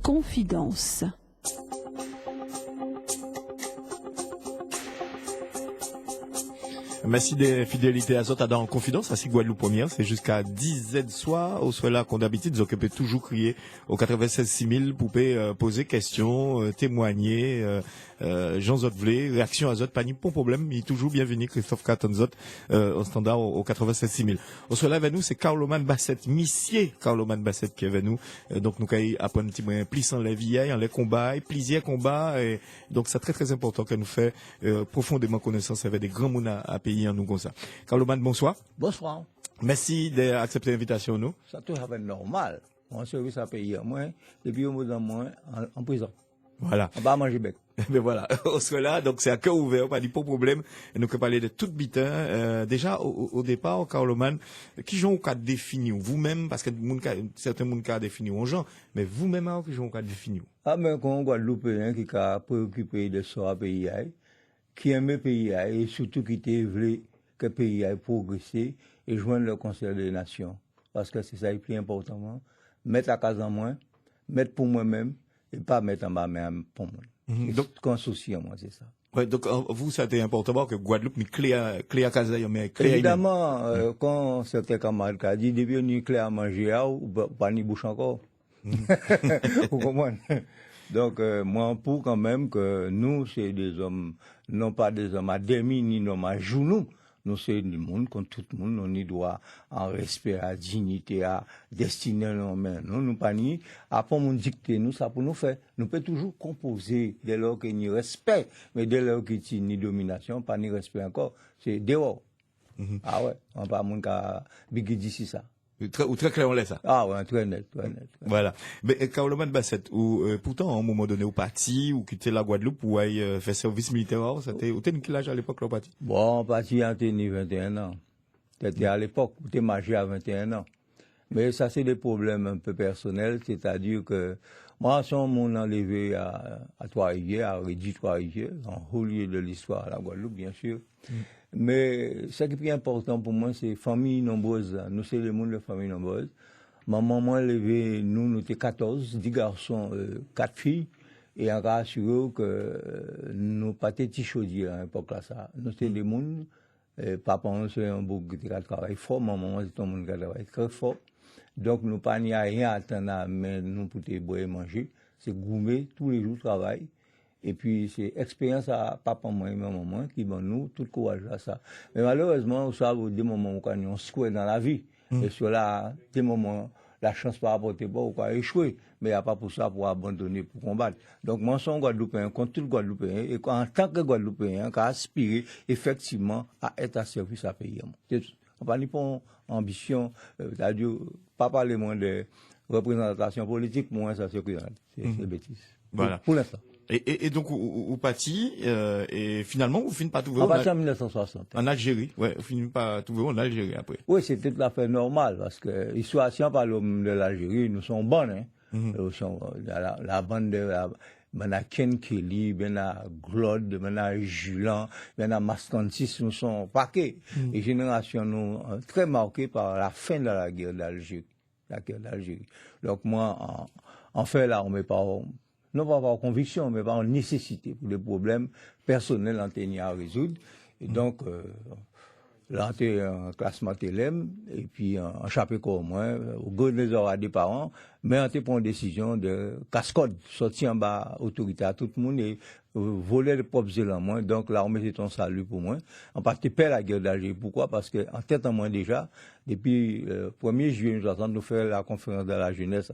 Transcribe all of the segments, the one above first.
Confidence. Merci des fidélités à Zot dans Confidence, ainsi Guadeloupe première, c'est jusqu'à 10 Z soir, au soir là qu'on d'habitude, vous occupez toujours crier au 96 6000 pour poser questions, témoigner, Jean Zot vlé, réaction à Zot, pas ni bon problème, il est toujours bienvenu, Christophe Caton Zot, au standard au 96 6000. Au soir là avec nous, c'est Carloman Bassett, Missier Carloman Bassett qui est avec nous, donc nous allons apprendre un petit peu plus en les vieilles, en les combats, plusieurs combats, et donc c'est très très important que nous fait profondément connaissance avec des grands mounas à pays en nous comme ça. Carloman, bonsoir. Bonsoir. Merci d'accepter l'invitation nous. Ça tout à fait normal. Mon service à payer moi, depuis au bout d'un mois en prison. Voilà. On va manger bec. Mais voilà, on se là, donc c'est à cœur ouvert, pas dit pas de problème. Et nous pouvons parler de tout bitin. Déjà, au départ, Carloman, qui j'ont qu'à définir vous-même, parce que certains monde qu'à définir aux gens, mais vous-même, qui j'ont qu'à définir. Ah, mais quand on Guadeloupéen qui a préoccupé de ce pays, qui aime le pays, et surtout qui voulu que le pays ait progressé et joindre le Conseil des Nations. Parce que c'est ça le plus important. Mettre la case en moins, mettre pour moi-même, et pas mettre en bas, mais pour moi. Donc, qu'un souci en moi, c'est ça. Ouais, donc, vous, ça a été important que Guadeloupe, mais clé à Kazaï, mais clé à évidemment, quand certains camarades ont dit, depuis on est clé à manger, ou pas ni bouche encore. Vous comprenez? Donc, moi, pour quand même que nous, c'est des hommes, non pas des hommes à demi, ni non à genoux. Nous, c'est du monde, comme tout le monde, on y doit en respect, à dignité, à destiner nos mains. Nous, pas ni, après, on dicte, nous, ça pour nous faire. Nous pouvons toujours composer dès lors qu'il y a respect, mais dès lors qu'il y a ni domination, pas ni respect encore, c'est dehors. Ah ouais, on va pas big d'ici ça. Ou très clair, on laisse ça. Ah ouais, très net, très net. Voilà. Mais, Carloman Bassett, ou, pourtant, à un moment donné, au parti, ou quitter la Guadeloupe, ou aller faire service militaire, c'était, ou t'es quel âge à l'époque, le parti? Bon, parti, en tenu 21 ans. C'était à l'époque, t'es majeur à 21 ans. Mais ça, c'est des problèmes un peu personnels, c'est-à-dire que, moi, si on m'a enlevé à Trois-Rivières, à Rédi Trois-Rivières, en haut lieu de l'histoire à la Guadeloupe, bien sûr. Mais ce qui est plus important pour moi, c'est famille nombreuse. Nous, c'est le monde de famille nombreuse. Ma maman a levé, nous étions 14, 10 garçons, 4 filles, et on a assuré que nous pas été chaudiers à l'époque là, ça. Nous, c'est le monde, papa, c'est un beau qui travaille fort, maman, c'est un monde qui travaille très fort. Donc, nous pas ni à rien attendre, mais nous, pour te boire et manger, c'est gourmet, tous les jours, travail. Et puis, c'est expérience à papa, moi et maman qui donne nous tout le courage à ça. Mais malheureusement, vous savez, des moments où on se croit dans la vie. Et sur là, des moments, la chance par apporter pas ou quoi échouer. Mais il n'y a pas pour ça pour abandonner, pour combattre. Donc, moi, je suis un Guadeloupéen, contre tout le Guadeloupéen, et en tant que Guadeloupéen, qui a aspiré, effectivement, à être à service à pays. On parle pas d'ambition, c'est-à-dire, pas parler moins de représentation politique, moins ça, c'est bêtise. Voilà. Pour l'instant. Et donc, au parti, et finalement, vous finissez pas tout en parti en 1960. En Algérie, ouais, vous finissez pas tout en Algérie après. Oui, c'est tout à fait normal, parce que, histoire, si on parle de l'Algérie, nous sommes bonnes, hein. Nous sommes, la bande de, ben à Ken Kelly, ben à Glode, ben à Julan, ben à Mascantis, nous sommes paquets. Et génération, nous, très marquées par la fin de la guerre d'Algérie. La guerre d'Algérie. Donc, moi, en fait, là, on met pas, non pas par conviction, mais par nécessité pour des problèmes personnels en tenir à résoudre. Et donc, là, on est en classement TLM, et puis en chapitre au moins, au gouverneur à des parents, mais on prend une décision de casse-code, sortir en bas autorité à tout le monde et voler les propres élans moins. Donc, là, on met ton salut pour moi. On partait pas la guerre d'Algérie. Pourquoi? Parce que, en tête en moins déjà, depuis le 1er juillet, nous attendons de faire la conférence de la jeunesse,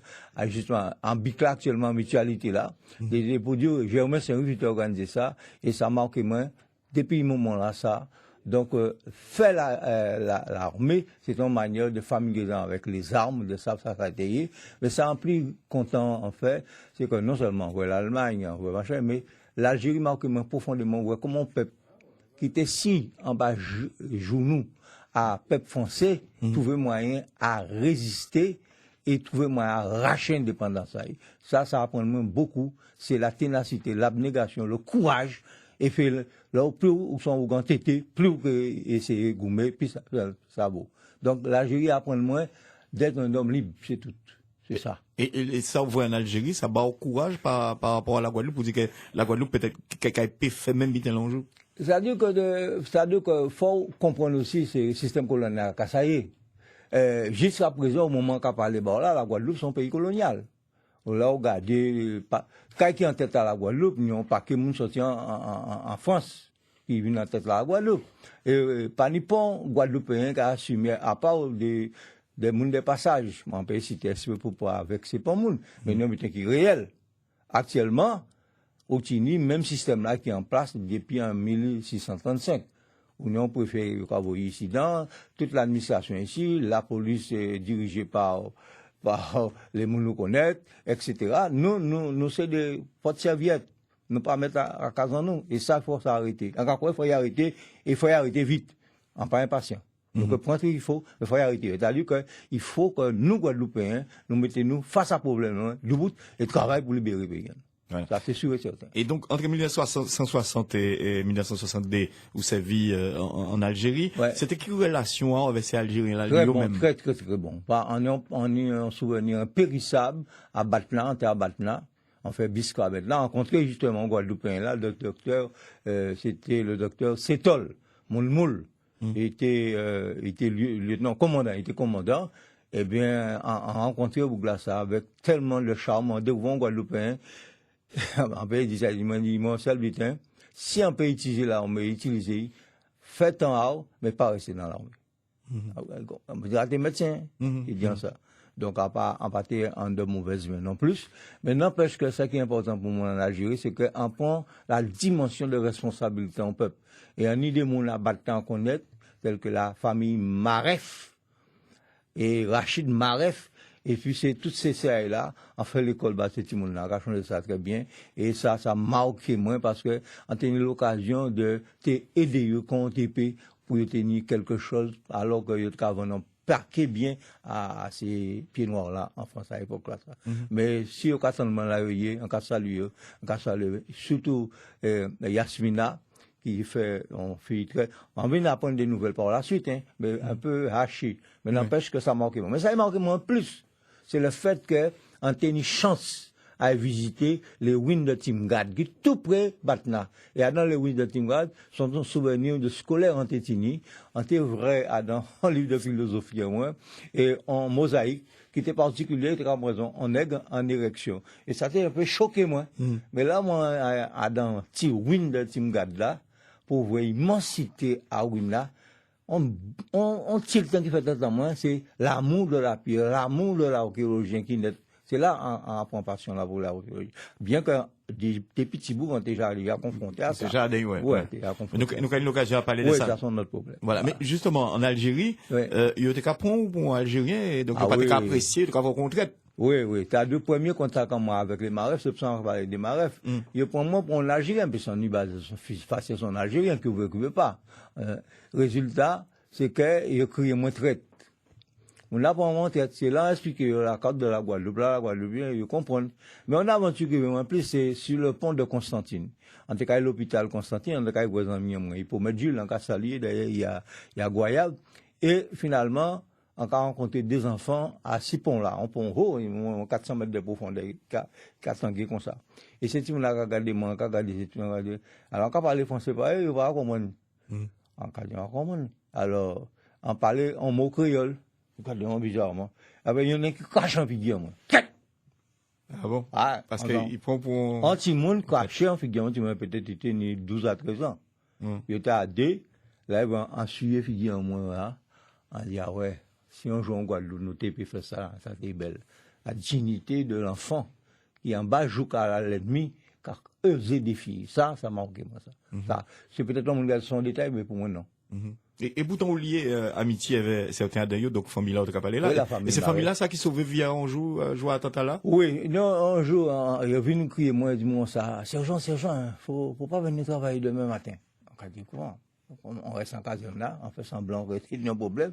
justement, en BICLA actuellement, en mutualité là. Et pour dire, Germain Saint-Louis qui a organisé ça, et ça marque moi, depuis ce moment-là, ça. Donc, faire l'armée, c'est une manière de familiariser avec les armes, de ça s'attaquer. Mais ça en plus content, en fait, c'est que non seulement, ouais, l'Allemagne, ouais, machin, mais l'Algérie marque profondément, ouais, comment on peut, qui était si en bas genou à peuple français, trouver moyen à résister et trouver moyen à arracher l'indépendance. Ça apprend beaucoup. C'est la ténacité, l'abnégation, le courage. Et fait, là, plus où sont au grand tété, plus que essayer de gommer, puis ça vaut. Donc, l'Algérie apprend moins d'être un homme libre, c'est tout. C'est ça. Et ça, vous voyez en Algérie, ça bat au courage par rapport à la Guadeloupe, pour dire que la Guadeloupe peut-être quelqu'un fait même bien l'enjeu. C'est-à-dire que faut comprendre aussi ce système colonial Kassaye. Jusqu'à présent, au moment qu'a parlé là, la Guadeloupe c'est un pays colonial. Là, regardez, quand qui en tête à la Guadeloupe, ils n'ont pas que moun sorti en France, qui viennent en tête à la Guadeloupe. Et pas nippon guadeloupéen qui a assumé, à part des moun de passage. On peut citer pour pas avec ces pas moun, mais non, mais qui est réel. Actuellement, au Tini, même système là qui est en place depuis en 1635. On préfère envoyer ici dans toute l'administration ici, la police est dirigée par les gens nous connaissent, etc. Nous c'est des potes serviettes. Nous pas mettre à case en nous. Et ça, il faut s'arrêter. Encore quoi, il faut y arrêter, et il faut y arrêter vite. En pas impatient. Donc, prendre il faut y arrêter. C'est-à-dire qu'il faut que nous, Guadeloupéens, nous mettons face à problème, du bout, et travailler pour libérer les pays. Ouais. Ça, c'est sûr et certain. Et donc, entre 1960 et 1962, vous servi en Algérie, ouais. C'était quelle relation avec ces Algériens-là? Très bon, très bon. On est un souvenir impérissable à Batna, on était à Batna. On fait Bisca avec là, on rencontré justement un Guadeloupéen là, le docteur, c'était le docteur Sétol, Moulmoul. Il était lieutenant commandant, il était commandant. Eh bien, on rencontré Bouglassa avec tellement de charme, on découvre un Guadeloupéen. On peut dire ça, il m'a dit, mon seul butin, si on peut utiliser l'armée, utiliser, faites en haut, mais pas rester dans l'armée. On peut dire à tes médecins, ils disent ça. Donc, on pas en de mauvaises mains non plus. Mais n'empêche que ce qui est important pour moi en Algérie, c'est qu'on prend la dimension de responsabilité en peuple. Et on y des gens à battre connaître, tels que la famille Maref et Rachid Maref. Et puis, c'est toutes ces séries-là, on fait l'école bas, c'est tout le monde là, on ça très bien. Et ça marque moi parce que, on a eu l'occasion de t'aider, qu'on t'épée, pour tenir quelque chose, alors que y a parqué bien à ces pieds noirs là en France à l'époque là. Mais si au cas seulement là on cas saluer, surtout Yasmina qui fait on vient apprendre des nouvelles par la suite mais un peu haché, mais n'empêche que ça marque moi. Mais ça marque moi plus, c'est le fait que on a une chance à visiter les ruines de Timgad, qui est tout près Batna. Et dans les ruines de Timgad, sont un souvenir de scolaire en Tétini, en vrai, dans un livre de philosophie, et en mosaïque, qui était particulier, était en raison, en aigle, en érection. Et ça t'a un peu choqué, moi. Mais là, moi, dans les ruines de Timgad, là, pour voir l'immensité à ruines là, on tire le temps qui fait dans moi, c'est l'amour de la pierre, l'amour de l'archéologien qui n'est. C'est là on apprend passion là pour l'archéologie. Bien que des petits bouts ont déjà arrivé à confronter à ça. Déjà à confronter. Nous avons l'occasion de parler de ça. Oui, ça c'est notre problème. Voilà. Mais justement, en Algérie, il y a des cas pour Algériens, et donc il n'y a pas de cas appréciés, de cas rencontrés. Oui. Tu as deux premiers contacts comme moi avec les Marefs, c'est pour ça qu'on parle des Marefs. Il prend moi pour l'Algérien, puis son base face son Algérien, qui ne veut pas. Résultat, c'est qu'il a crié moins traite. On a pas monté, c'est là expliqué la carte de la Guadeloupe, ils comprennent. Mais on a aventuré, en plus, c'est sur le pont de Constantine. En tout cas, l'hôpital Constantine, en tout cas, il faut mettre Jules, en cas salier, d'ailleurs, il y a Goyave. Et finalement, on a rencontré des enfants à 6 ponts là, un pont haut, 400 mètres de profondeur, 400 guets comme ça. Et c'est tout, on a regardé, alors, on a parlé français, on va comprendre. On va comprendre. Alors, on parlait en mot créole. Regardez-moi bizarrement. Il y en a qui cachent un figure, moi. Ah bon? Parce qu'il prend pour... Un petit monde caché en figure, tu m'as peut-être été né 12 à 13 ans. Il était à 2, là, il va en suivre figure, moi, là. On dit, ah ouais, si on joue en Guadeloupe, nous t'es fait ça c'est belle. La dignité de l'enfant, qui en bas joue à l'ennemi, car eux, c'est des filles. Ça m'a marqué, moi, ça. C'est peut-être un monde son détail, mais pour moi, non. Et pourtant, lié amitié avec certains d'ailleurs, donc famille là, on parlé là. Oui, et ces familles-là, ça qui sauve via un jour, à Tantala? Oui, non, un jour, il est venu crier, moi, il dit, moi, ça, sergent, faut pas venir travailler demain matin. On a dit quoi? On reste en caserne là, on fait semblant, on reste, il n'y a pas de problème.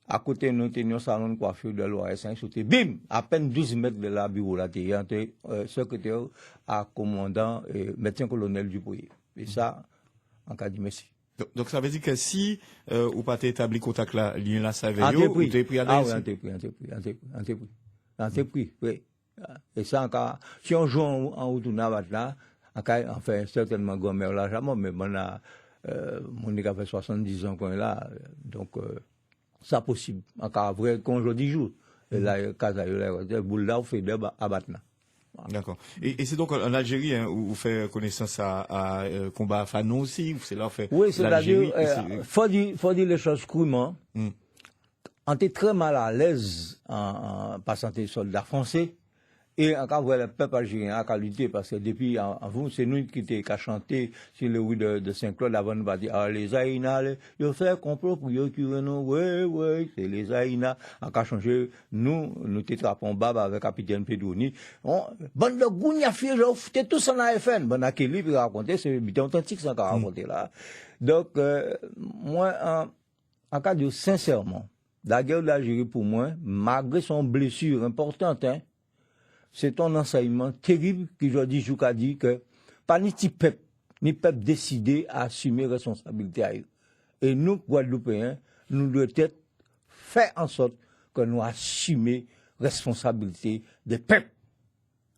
À côté, nous tenions un salon de coiffure de l'OAS, c'était bim, à peine 12 mètres de la bureau là, il y a un secrétaire à commandant, médecin colonel du pays. Et ça, on a dit merci. Donc ça veut dire que si ou pas établi contact là, lien là, ça veut dire ou t'es pris à ah oui, on t'es pris. L'entreprise, oui. Et ça, encore, si on joue en Outouna, là, enfin, certainement, grand-mère là, jamais, mais on a, mon écart fait 70 ans qu'on est là, donc, ça possible. Encore, vrai, qu'on joue 10 jours. Et là, Casa, le boule là, on fait des abattements. D'accord. Et c'est donc en Algérie, hein, où vous faites connaissance à combat à Fanon aussi, ou c'est là où vous faites oui, c'est-à-dire, faut dire les choses crûment. On était très mal à l'aise en passant des soldats français. Et encore, voir le peuple algérien à qualité, parce que depuis, avant, c'est nous qui étions chanté sur le rue de Saint-Claude, avant, on va dire, ah, les Aïna, ils ont fait complot pour eux, oui, c'est les Aïna. Encore changé, nous tétrapons bab avec capitaine Pedrouni. Bande de gougna fier, j'en tous en AFN. Bon, à quel livre raconter, c'est bien authentique, ça, qu'on raconté là. Donc, moi, en cas de sincèrement, la guerre de l'Algérie, pour moi, malgré son blessure importante, hein, c'est un enseignement terrible qui, je dis, Jouka dit que pas ni peuple décidé à assumer responsabilité à eux. Et nous, Guadeloupéens, nous devons être faire en sorte que nous assumions responsabilité des peuples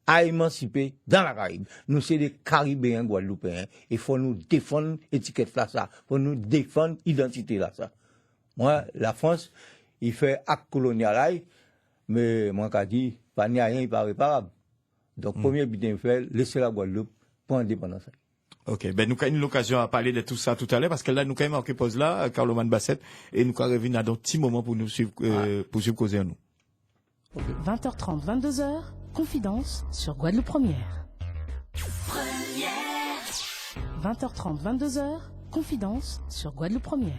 à émanciper dans la Caraïbe. Nous, c'est des Caribéens Guadeloupéens. Il faut nous défendre l'étiquette là, ça. Il faut nous défendre l'identité là, ça. Moi, la France, il fait acte colonial, mais moi, qu'a dit, pas ni rien, il pas réparable. Donc, premier but fait, laisser la Guadeloupe pour l'indépendance. Ok, ben nous avons eu l'occasion à parler de tout ça tout à l'heure, parce que là, nous avons marqué pause là, Carloman Bassett, et nous avons revenir dans un petit moment pour nous suivre, pour suivre causer à nous. 20h30, 22h, Confidence sur Guadeloupe Première. 20h30, 22h, Confidence sur Guadeloupe Première.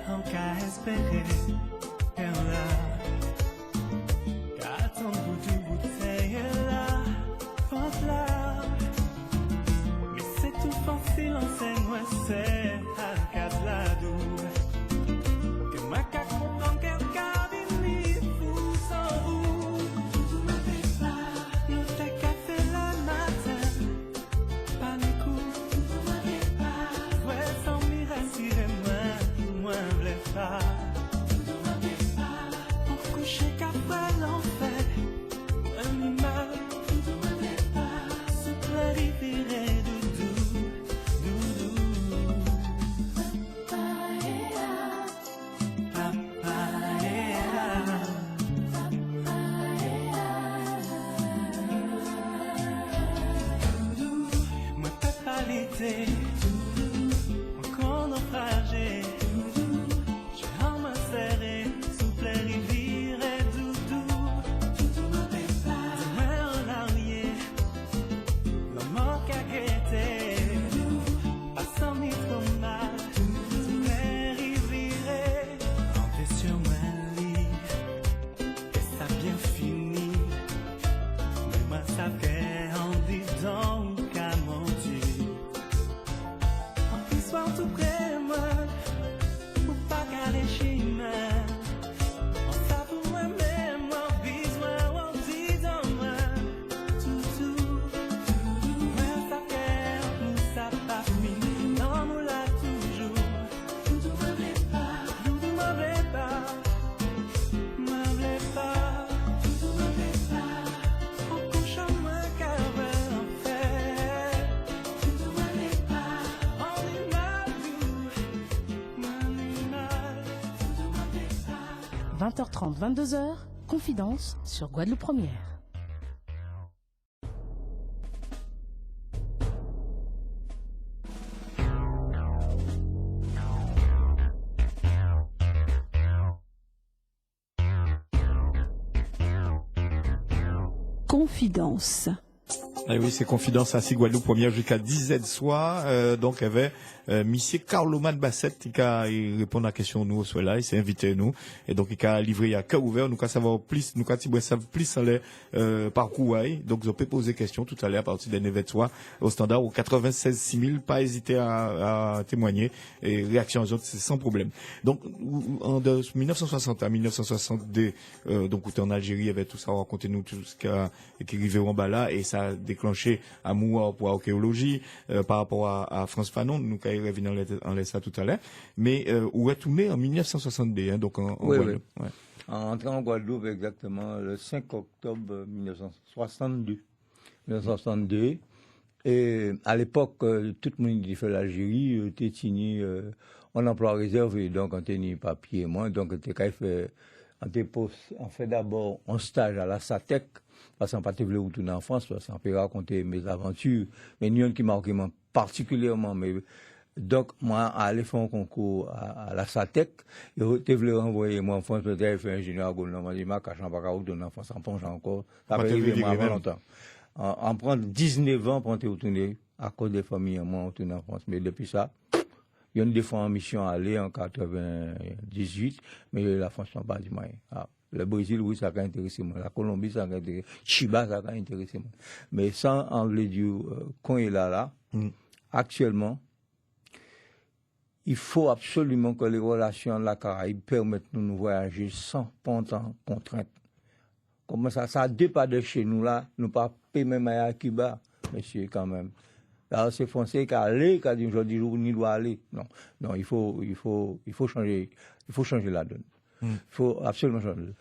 En cas espéré, et là, qu'attend bout du bouteille là, contre là, mais c'est tout facile en scène, moi c'est à cas la doux, que ma ca comprend qu'elle cabine fou sans vous, nous t'as café le matin, pas les coups, ouais sans m'y rassurer moi v'lais pas pour coucher qu'après l'enfer un animal se clarifierait doudou moi t'as pas l'été encore naufragé. 20h30, 22h, Confidence sur Guadeloupe Première. Confidence. Ah oui, c'est Confidence ainsi Guadeloupe Première jusqu'à 10h soir. Donc, il y avait monsieur Carloman Bassett qui a répondu à la question nous soit là, il s'est invité nous et donc il a livré à cœur ouvert, nous qu'à savoir plus, nous qu'à savoir plus en les parcours. Donc, vous pouvez poser question tout à l'heure à partir des 9h soir au standard au 96 6000, pas hésiter à témoigner et réaction aux autres, c'est sans problème. Donc, de 1960 à 1962, donc, où en Algérie, il y avait tout ça, raconté nous tout ce qui arrivait en bas là et ça a déclenché amour pour l'archéologie par rapport à France Fanon, nous quand il revient en laisse ça tout à l'heure, mais où est tourné en 1962, hein, donc en Guadeloupe. Oui. Ouais. Entré en Guadeloupe exactement le 5 octobre 1962. Et à l'époque, tout le monde qui fait l'Algérie était tenu en emploi réservé, donc on tenait papier moi, donc on fait d'abord un stage à la SATEC, parce qu'on n'a pas voulu retourner en France, parce qu'on peut raconter mes aventures, mais il y en a qui marquent particulièrement. Donc, moi, aller faire un concours à la SATEC, et je voulais renvoyer moi en France, peut-être faire ingénieur agronome, je dis, je ne pas retourner en France, en plonge encore. Ça peut arriver moi avant longtemps. En prendre 19 ans pour retourner, à cause des familles, moi, retourner en France. Mais depuis ça, il y a une des fois en mission à aller en 98, mais la France n'a pas du moyen. Le Brésil, oui, ça a intéressé moi. La Colombie, ça a intéressé. Chiba, ça a intéressé moi. Mais sans enlever du quand il est là, actuellement, il faut absolument que les relations de la Caraïbe permettent de nous voyager sans contrainte. Comment ça? Ça a deux pas de chez nous là, nous pas payer même à Cuba, monsieur, quand même. Alors, c'est français qui a allé, qui a dit aujourd'hui, ni doit aller. Non, il faut changer la donne. Il faut absolument changer.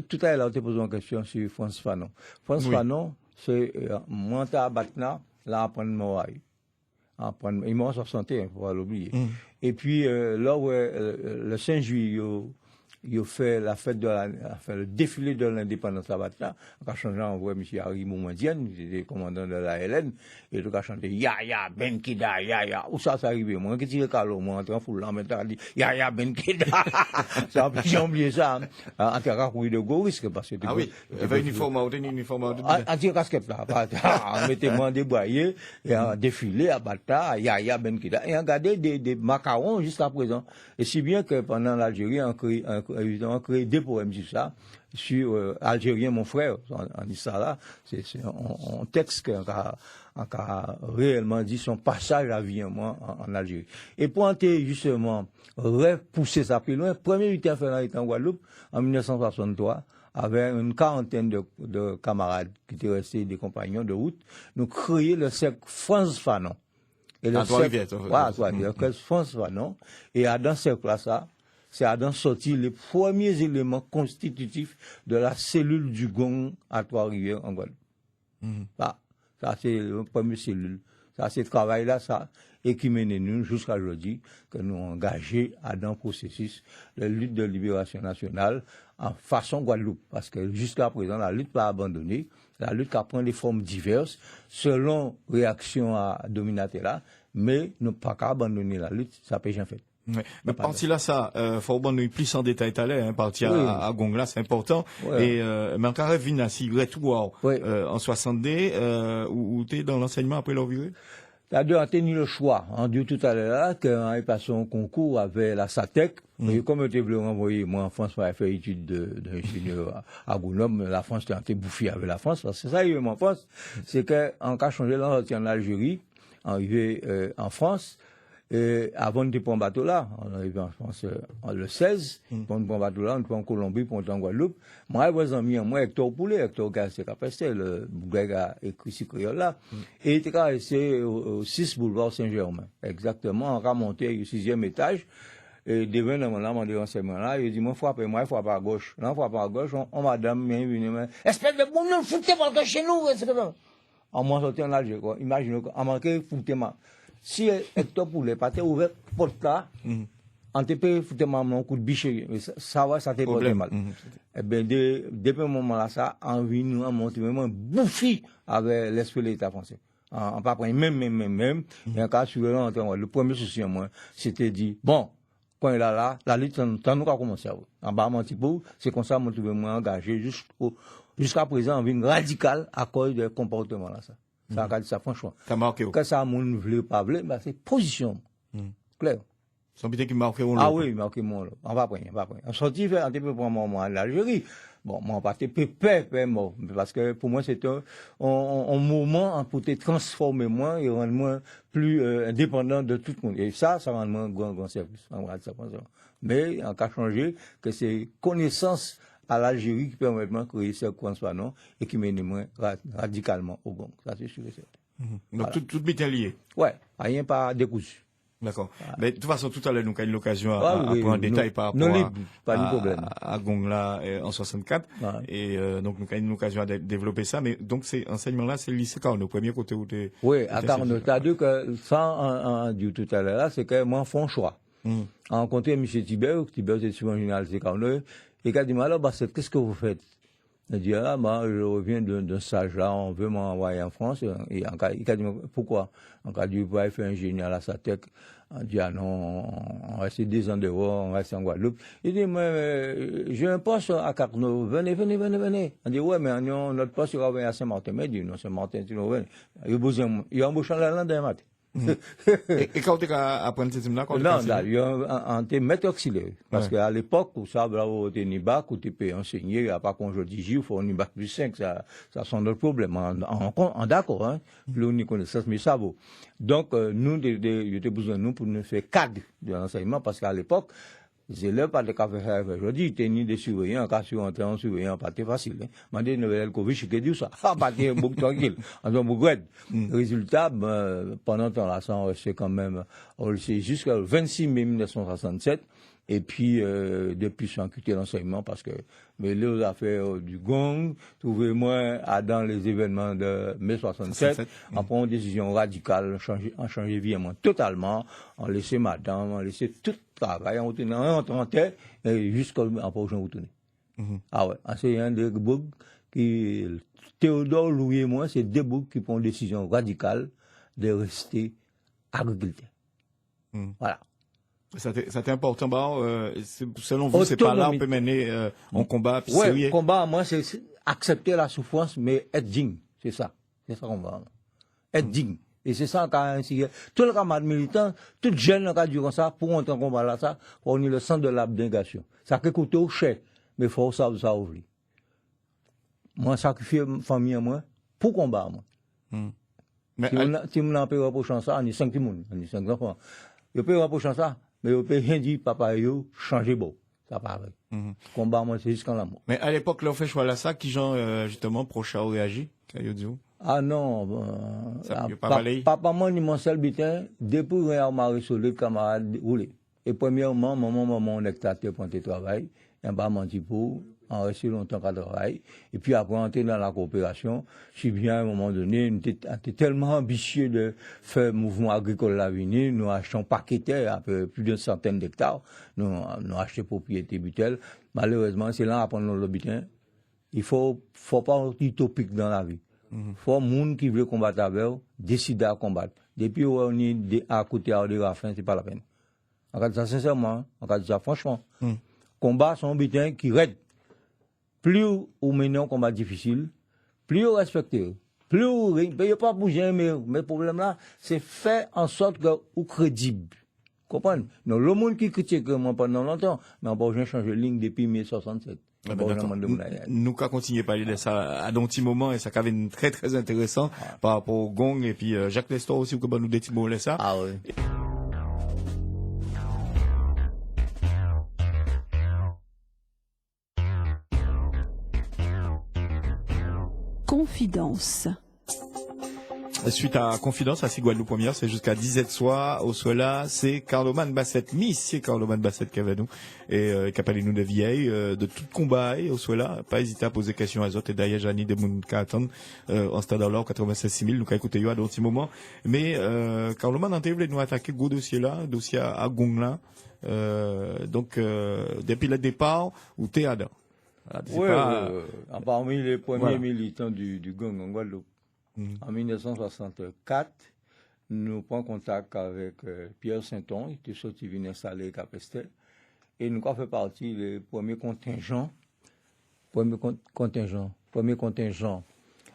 Tout à l'heure, on t'a posé une question sur France Fanon. France Fanon, c'est, monter à Batna, là, apprendre Moraï. Il m'a en 61, il faut pas l'oublier. Et puis, là où le 5 juillet, il a fait la fête le défilé de l'indépendance à Batna, on a changé en voix M. Harry Moumandienne, qui était commandant de la LN, et il a chanté Ya Ya Ben Kida, Ya Ya. Où ça arrivé? Moi, qui tire Carlo, moi, entré en foule, là, maintenant, il dit Ya Ya Ben Kida. J'ai oublié ça, en terrain de gros risque, parce que. Ah oui, il y avait une uniforme. En tir casquette, là, en mettant déboyé, et en défilé à Batna, Ya Ya Ben Kida. Et en gardé des macarons jusqu'à présent. Et si bien que pendant l'Algérie, on a créé des poèmes sur ça, sur Algérien, mon frère, on dit ça là, c'est un texte qu'on a réellement dit son passage à vie en Algérie. Et pour justement repousser ça plus loin, premier week-end fait en Guadeloupe, en 1963, avec une quarantaine de camarades qui étaient restés des compagnons de route, nous créons le cercle France Fanon. Et le cercle France Fanon, et dans ce cercle-là, c'est à sortir les premiers éléments constitutifs de la cellule du gong à Trois-Rivières en Guadeloupe. Ça, c'est la première cellule. Ça, c'est le travail-là, ça, et qui mène nous jusqu'à aujourd'hui, que nous engagés dans le processus de lutte de libération nationale en façon Guadeloupe. Parce que jusqu'à présent, la lutte pas abandonnée, la lutte qui prend des formes diverses, selon réaction à Dominatella, mais nous pas qu'à abandonner la lutte, ça peut jamais fait. Ouais. Mais parti là, ça, faut nous plus en détail tout à l'heure, parti à Gongla, c'est important. Et, mais encore revient si retour, en 62, où t'es dans l'enseignement après l'enviré? C'est-à-dire, on a tenu le choix, on dit tout à l'heure, qu'on a passé un concours avec la SATEC, et comme je voulais renvoyer, moi, en France, pour faire études d'ingénieur agronome, la France était bouffée avec la France, parce que ça, il en France, c'est qu'on a changé l'entretien en Algérie, arrivé en France, et avant de prendre un bateau là, on arrive en France le 16, on prend un bateau là, on prend en Colombie, on prend en Guadeloupe. Moi, je mis moi, Hector Poulet, Hector Garcia Capestel, le gars écrit ce créole là, et il était resté au 6 boulevard Saint-Germain. Exactement, on a monté au 6e étage, et devant mon de renseignement là, il dit, moi, frappe à gauche. Là, frappe à gauche, on madame, espèce de bon, non, foutez-moi que chez nous, on m'a sorti en Algérie, quoi. Imaginez, on manqué, foutez-moi. Si Hector Poulet pas ouvert porte là, en TP, foutait maman un coup de bichet, ça t'est pas mal. Eh bien, depuis ce moment-là, ça, envie nous, monter vraiment bouffi avec l'esprit de l'État français. En pas même, et en cas suivant, le premier souci, moi, c'était dit, bon, quand il est là, la lutte, t'en nous a commencé à en bas, mon petit peu, c'est comme ça, moi, je me engagé jusqu'à présent, en une radicale à cause de comportement là, ça. Ça a dit ça, franchement. Ça marque. Quand ça, mon ne voulait pas, bah, c'est position. Clair. C'est un petit qui marque. Ah oui, marque mon lot. On va prendre. On sortit un petit peu pour moi, l'Algérie. Bon, moi, pas pépé, mort. Parce que pour moi, c'est un moment pour te transformer moi et rendre moi plus indépendant de tout le monde. Et ça rend moi un grand service. Mais, en cas changé, que c'est connaissance à l'Algérie qui permet de créer ce qu'on soit non et qui mène moins radicalement au bon. Ça, c'est sûr et certain. Donc, voilà. tout bien lié. Ouais, rien pas décousu. D'accord. Mais de toute façon, tout à l'heure, nous avons eu l'occasion à prendre un détail par rapport à Gongla en 64. Ouais. Et donc, nous avons eu l'occasion de développer ça. Mais donc, ces enseignements-là, c'est le lycée Carnot, premier côté où tu es. Oui, à Carnot. C'est-à-dire que, sans dire tout à l'heure, c'est que moi, font choix. En rencontré M. Thibert c'est souvent général de Carnot, et il a dit, alors, qu'est-ce que vous faites? Il a dit, je reviens d'un stage là, on veut m'envoyer en France. Et il a dit, pourquoi? En cas du pouvoir faire ingénieur à sa tête. On dit, non, on reste 10 ans dehors, on reste en Guadeloupe. Il dit, mais j'ai un poste à Carnot, venez. On dit, ouais, mais notre poste, il va venir à Saint-Martin. Mais il dit, non, Saint-Martin, tu nous venez. Il a embauché la lande d'un matin. Et quand tu as appris ce thème-là, non, il y a un maître auxiliaire. Parce qu'à l'époque, où ça, bravo, tu es ni bac, où tu peux enseigner, à part qu'on je dis, il faut un bac plus 5, ça sont notre problème. En d'accord, hein. Plus on y connaissance, mais ça vaut. Donc, nous, il était besoin de nous pour nous faire cadre de l'enseignement, parce qu'à l'époque, les élèves pas de café aujourd'hui, ils tenaient des surveillants, quand tu rentres en surveillant, pas très facile, hein. Mandé Noël Covid, je dis ça. Ah, pas très beaucoup tranquille. En un beaucoup Résultat, pendant temps là, ça, c'est quand même, c'est jusqu'au 26 mai 1967. Et puis, depuis, je suis en quitté l'enseignement parce que, mais les affaires du gong, trouvez-moi dans les événements de mai 67, on prend une décision radicale, on change vraiment totalement, on laissait madame, on laissait tout le travail, on rentrait, et jusqu'à prochain retourner. Ah ouais, c'est un des boucs qui, Théodore Louis et moi, c'est deux boucs qui prennent une décision radicale de rester agriculteur. Voilà. C'est important, selon vous, c'est pas là on peut mener un combat sérieux. Oui, combat, moi, c'est accepter la souffrance, mais être digne. C'est ça qu'on va. Être digne. Et c'est ça qu'a ainsi. Tout le camarade militant, tout jeune qui a durant ça, pour entrer en combat là, ça, on est le centre de l'abnégation. Ça peut coûter au cher, mais il faut ça ouvrir. Moi, sacrifier famille à moi, pour combat, moi. Si on a payé pour ça, on est 5 personnes, on est 5 enfants. Je peux pour ça. Mais on peut rien dire, papa, yo, changer beau. Ça pareil. Combat, moi, c'est jusqu'à la mort. Mais à l'époque, là, on fait choix là, ça, qui, genre, justement, proche à réagir, ah non, papa, moi, ni mon seul butin, depuis qu'on a marre sur le camarade roulé. Et premièrement, maman, on est tâté pour tes travail, et un bas menti pour, en rester longtemps qu'à travail. Et puis après, entrer dans la coopération, si bien à un moment donné, on était tellement ambitieux de faire mouvement agricole à l'avenir, nous achetons paquetés, à peu plus d'une centaine d'hectares, nous achetons propriété butel. Malheureusement, c'est là à prendre le butin. Il faut pas être utopique dans la vie. Faut monde qui veut combattre avec, décider à combattre. Depuis on est à côté de la fin, c'est pas la peine. En cas de ça, sincèrement, en cas de ça, franchement, combat son butin qui raide. Plus vous menez un combat difficile, plus vous respectez, plus vous ne payez pas bouger, mais le problème là, c'est faire en sorte que vous crédible. Comprenez? Non, le monde qui critique moi pendant longtemps, mais on n'a pas changé de ligne depuis 1967. Nous qu'à continuer à parler de ça à un petit moment et ça avait une très très intéressant par rapport au gong et puis Jacques Nestor aussi que nous des petits mots là ça. Ah oui. Confidence. Suite à Confidence, à Guadeloupe Première, c'est jusqu'à 10h soir. Au soir c'est Carloman Bassett, Miss Carloman Bassett qui est avec nous et qui a parlé nous de vieilles, de tout combat. Et au soir pas hésiter à poser des questions à eux autres. Et d'ailleurs, Jani de moun qui attendent en stade là au 96 000. Nous qu'à écouter yo à d'autres moments. Mais Carloman en voulait nous attaquer gros dossier là, dossier à Gong là. Donc depuis le départ, où t'es à oui, parmi les premiers militants du gang en Guadeloupe. En 1964, nous prenons contact avec Pierre Saint-On, qui était sorti venir installer Capestel, et nous avons fait partie des premiers contingents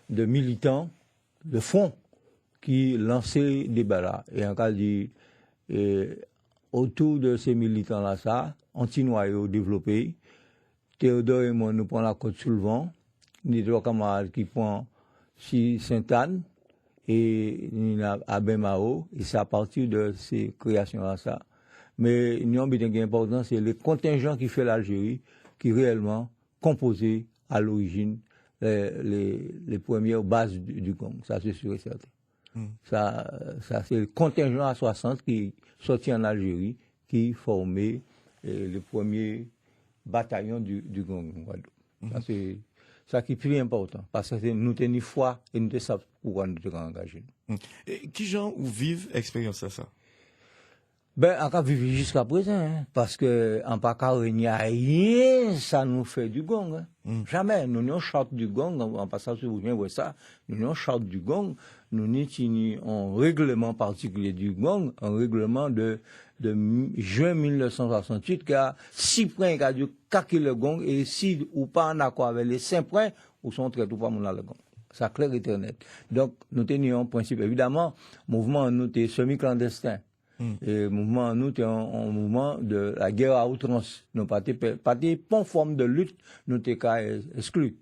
de militants de fond qui lançaient des balles. Et en cas dit, autour de ces militants-là, ça, anti-noyau développé. Théodore et moi, nous prenons la côte sous le vent. Nous deux camarades qui prennent Sainte-Anne et Abemao. Et c'est à partir de ces créations-là, ça. Mais nous avons bien important, c'est le contingent qui fait l'Algérie, qui réellement composait à l'origine les premières bases du gang. Ça, c'est sûr et certain. Ça c'est le contingent à 60 qui sortit en Algérie, qui formait le premier bataillon du gang. C'est ça qui est plus important, parce que nous tenons foi et nous savons pourquoi nous sommes engagés. Qui gens ou vivent expérience à ça? Ben, on a vécu jusqu'à présent, hein, parce que en Pacao, il n'y a rien, ça nous fait du gang. Hein. Jamais. Nous n'avons charte du gang, en passant sur vous voyez ça, nous n'avons charte du gang, nous n'avons un règlement particulier du gang, un règlement de juin 1968, qui a 6 points qui a dû caquer le gang, et si ou pas en accord avec les 5 points, ou sont très tout pas mon le gang. Ça clair et net. Donc, nous tenions un principe. Évidemment, mouvement, nous, était semi-clandestin. Et le mouvement, nous, c'est un mouvement de la guerre à outrance. Nous pas des forme de lutte, nous sommes exclus.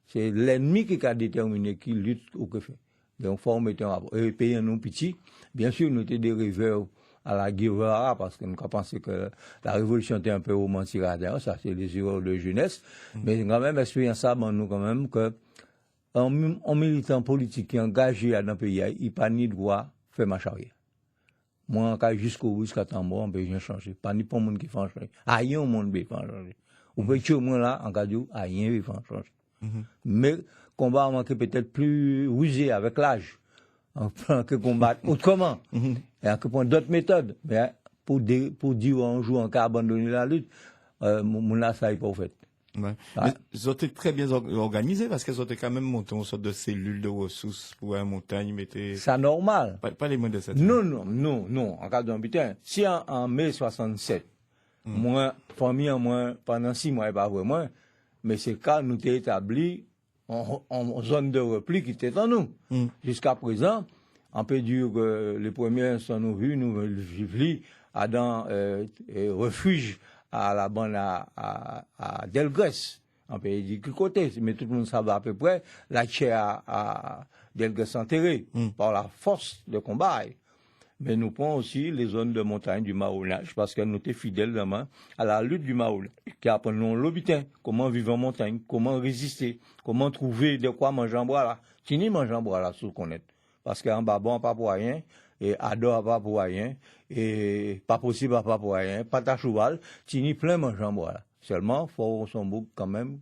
C'est l'ennemi qui a déterminé qui lutte ou que fait. Donc, faut mettre un rapport. Et pays nous petit, bien sûr, nous étions des rêveurs à la guerre, parce que nous avons pensé que la révolution était un peu romantique à derrière, ça c'est les erreurs de jeunesse. Mais quand même, expérience ça, nous quand même, que un militant politique qui est engagé dans le pays, il n'a pas ni droit de faire marche arrière. Moi, jusqu'au bout, jusqu'à temps mort, on peut rien changer. Pas ni pour monde qui fait changer. Rien au monde peut faire changer. Ou peut tuer au moins là, en cas de rien peut faire changer. Mais, combat a manqué peut-être plus rusé avec l'âge. En plan que combattre autrement. Et en point d'autres méthodes. Mais, pour dire un jour, en cas abandonner la lutte, mon là, ça n'est pas fait. Ouais. Mais ils ont été très bien organisés parce qu'ils ont été quand même montés en sorte de cellules de ressources pour la montagne. C'est normal. Pas les moins de ça. Non. En cas d'un butin. Si en mai 67, moi, famille en moins, pendant 6 mois, pas vraiment, mais c'est quand nous t'es établi en zone de repli qui était en nous. Jusqu'à présent, on peut dire que les premiers sont nous vivent dans refuge à la bande à Delgrès, on peut dire que côté, mais tout le monde savait à peu près, la chair à Delgrès enterrée par la force de combat. Mais nous prenons aussi les zones de montagne du Maoulage, parce que nous étions fidèles vraiment à la lutte du Maoul, qui apprend l'obitin, comment vivre en montagne, comment résister, comment trouver de quoi manger en bois là. Tini manger en bois là, sous connaître. Parce qu'en bas, bon, pas pour rien. Et adore pas pour rien, et pas possible pas pour rien, pas ta cheval, tini plein manger en bois là. Seulement, faut son bouc quand même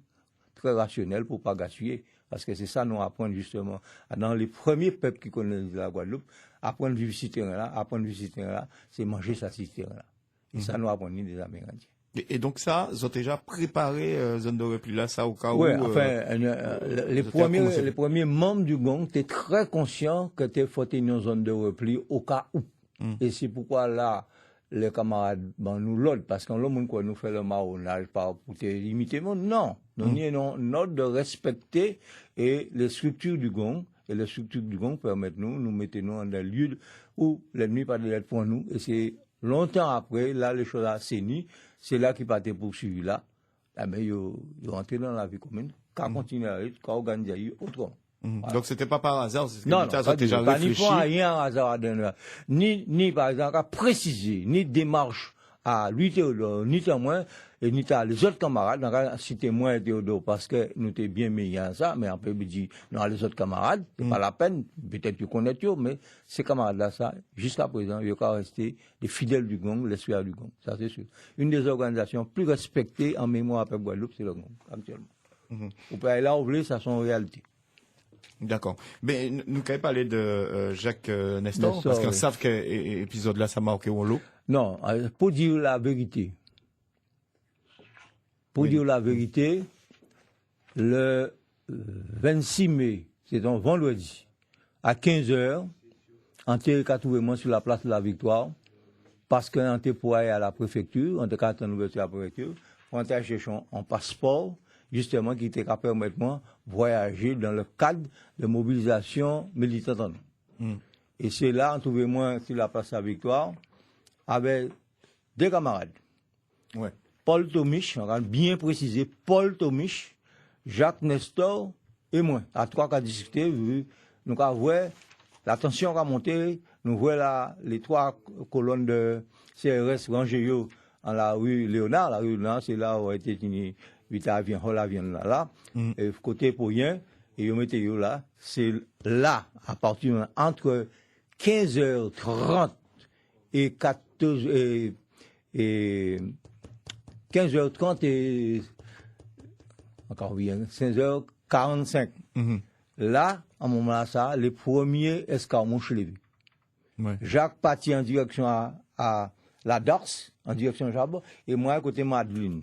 très rationnel pour pas gaspiller. Parce que c'est ça nous apprendre justement. Dans les premiers peuples qui connaissent la Guadeloupe, apprendre à vivre ce terrain-là, c'est manger ça ce terrain-là. Et ça nous apprend des Amérindiens. Et donc ça, ils ont déjà préparé zone de repli là, ça au cas où. Oui, enfin, les premiers membres du gang étaient très conscients que c'était faut une zone de repli au cas où. Et c'est pourquoi là, les camarades, nous l'autre, parce qu'on le monde quoi nous fait le marronnage pour imiter monde, non. Nous avons notre de respecter et les structures du gang. Et les structures du gang permettent nous mettons dans des lieux où l'ennemi pas de l'aide pour nous. Et c'est longtemps après, là, les choses assainies. C'est là qu'il pas été poursuivi là. Mais ils rentrent dans la vie commune. Quand continuer à lutte, quand organiser autrement. Voilà. Donc c'était pas par hasard, c'est ce que non, l'État a déjà réfléchi. Ni rien hasard, ni par exemple à préciser, ni démarche à lui Théodore, ni à moi, et ni à les autres camarades, donc citer moi et Théodore parce que nous étions bien meilleurs à ça, mais on peut dire, non, les autres camarades, c'est pas la peine, peut-être que connaît tout, mais ces camarades-là, ça, jusqu'à présent, ils ont resté des fidèles du Gong, les sueurs du Gong, ça c'est sûr. Une des organisations plus respectées en mémoire après Guadeloupe, c'est le Gong, actuellement. Vous pouvez aller là, ouvrir, ça sont en réalité. D'accord. Mais nous avons parlé de Jacques Nestor, parce qu'on sait que l'épisode là, ça marque au lot. Non, pour dire la vérité, le 26 mai, c'est un vendredi, à 15h, on était trouvé moi sur la place de la Victoire, parce qu'on était pour aller à la préfecture, on était à l'ouverture de la préfecture, on était chercher un passeport, justement, qui était capable de permettre moi voyager dans le cadre de mobilisation militante. Et c'est là, on trouvait moi sur la place de la Victoire, avec deux camarades. Ouais. Paul Tomich, on va bien préciser, Paul Tomich, Jacques Nestor et moi. À trois cas discuté, nous avons vu la tension qui a monté, nous voyons les trois colonnes de CRS rangées en la rue Léonard. La rue Léonard, c'est là où a été tenu Vita vient, Hola vient là. Et côté pour rien, et vous mettez là, c'est là, à partir entre 15h30 et 14 et 15h30 et encore bien 16h45. Là, à un moment là, ça, les premiers escarmouches levés. Ouais. Jacques partit en direction à la Dorse, en direction Jabot, et moi à côté Madeleine.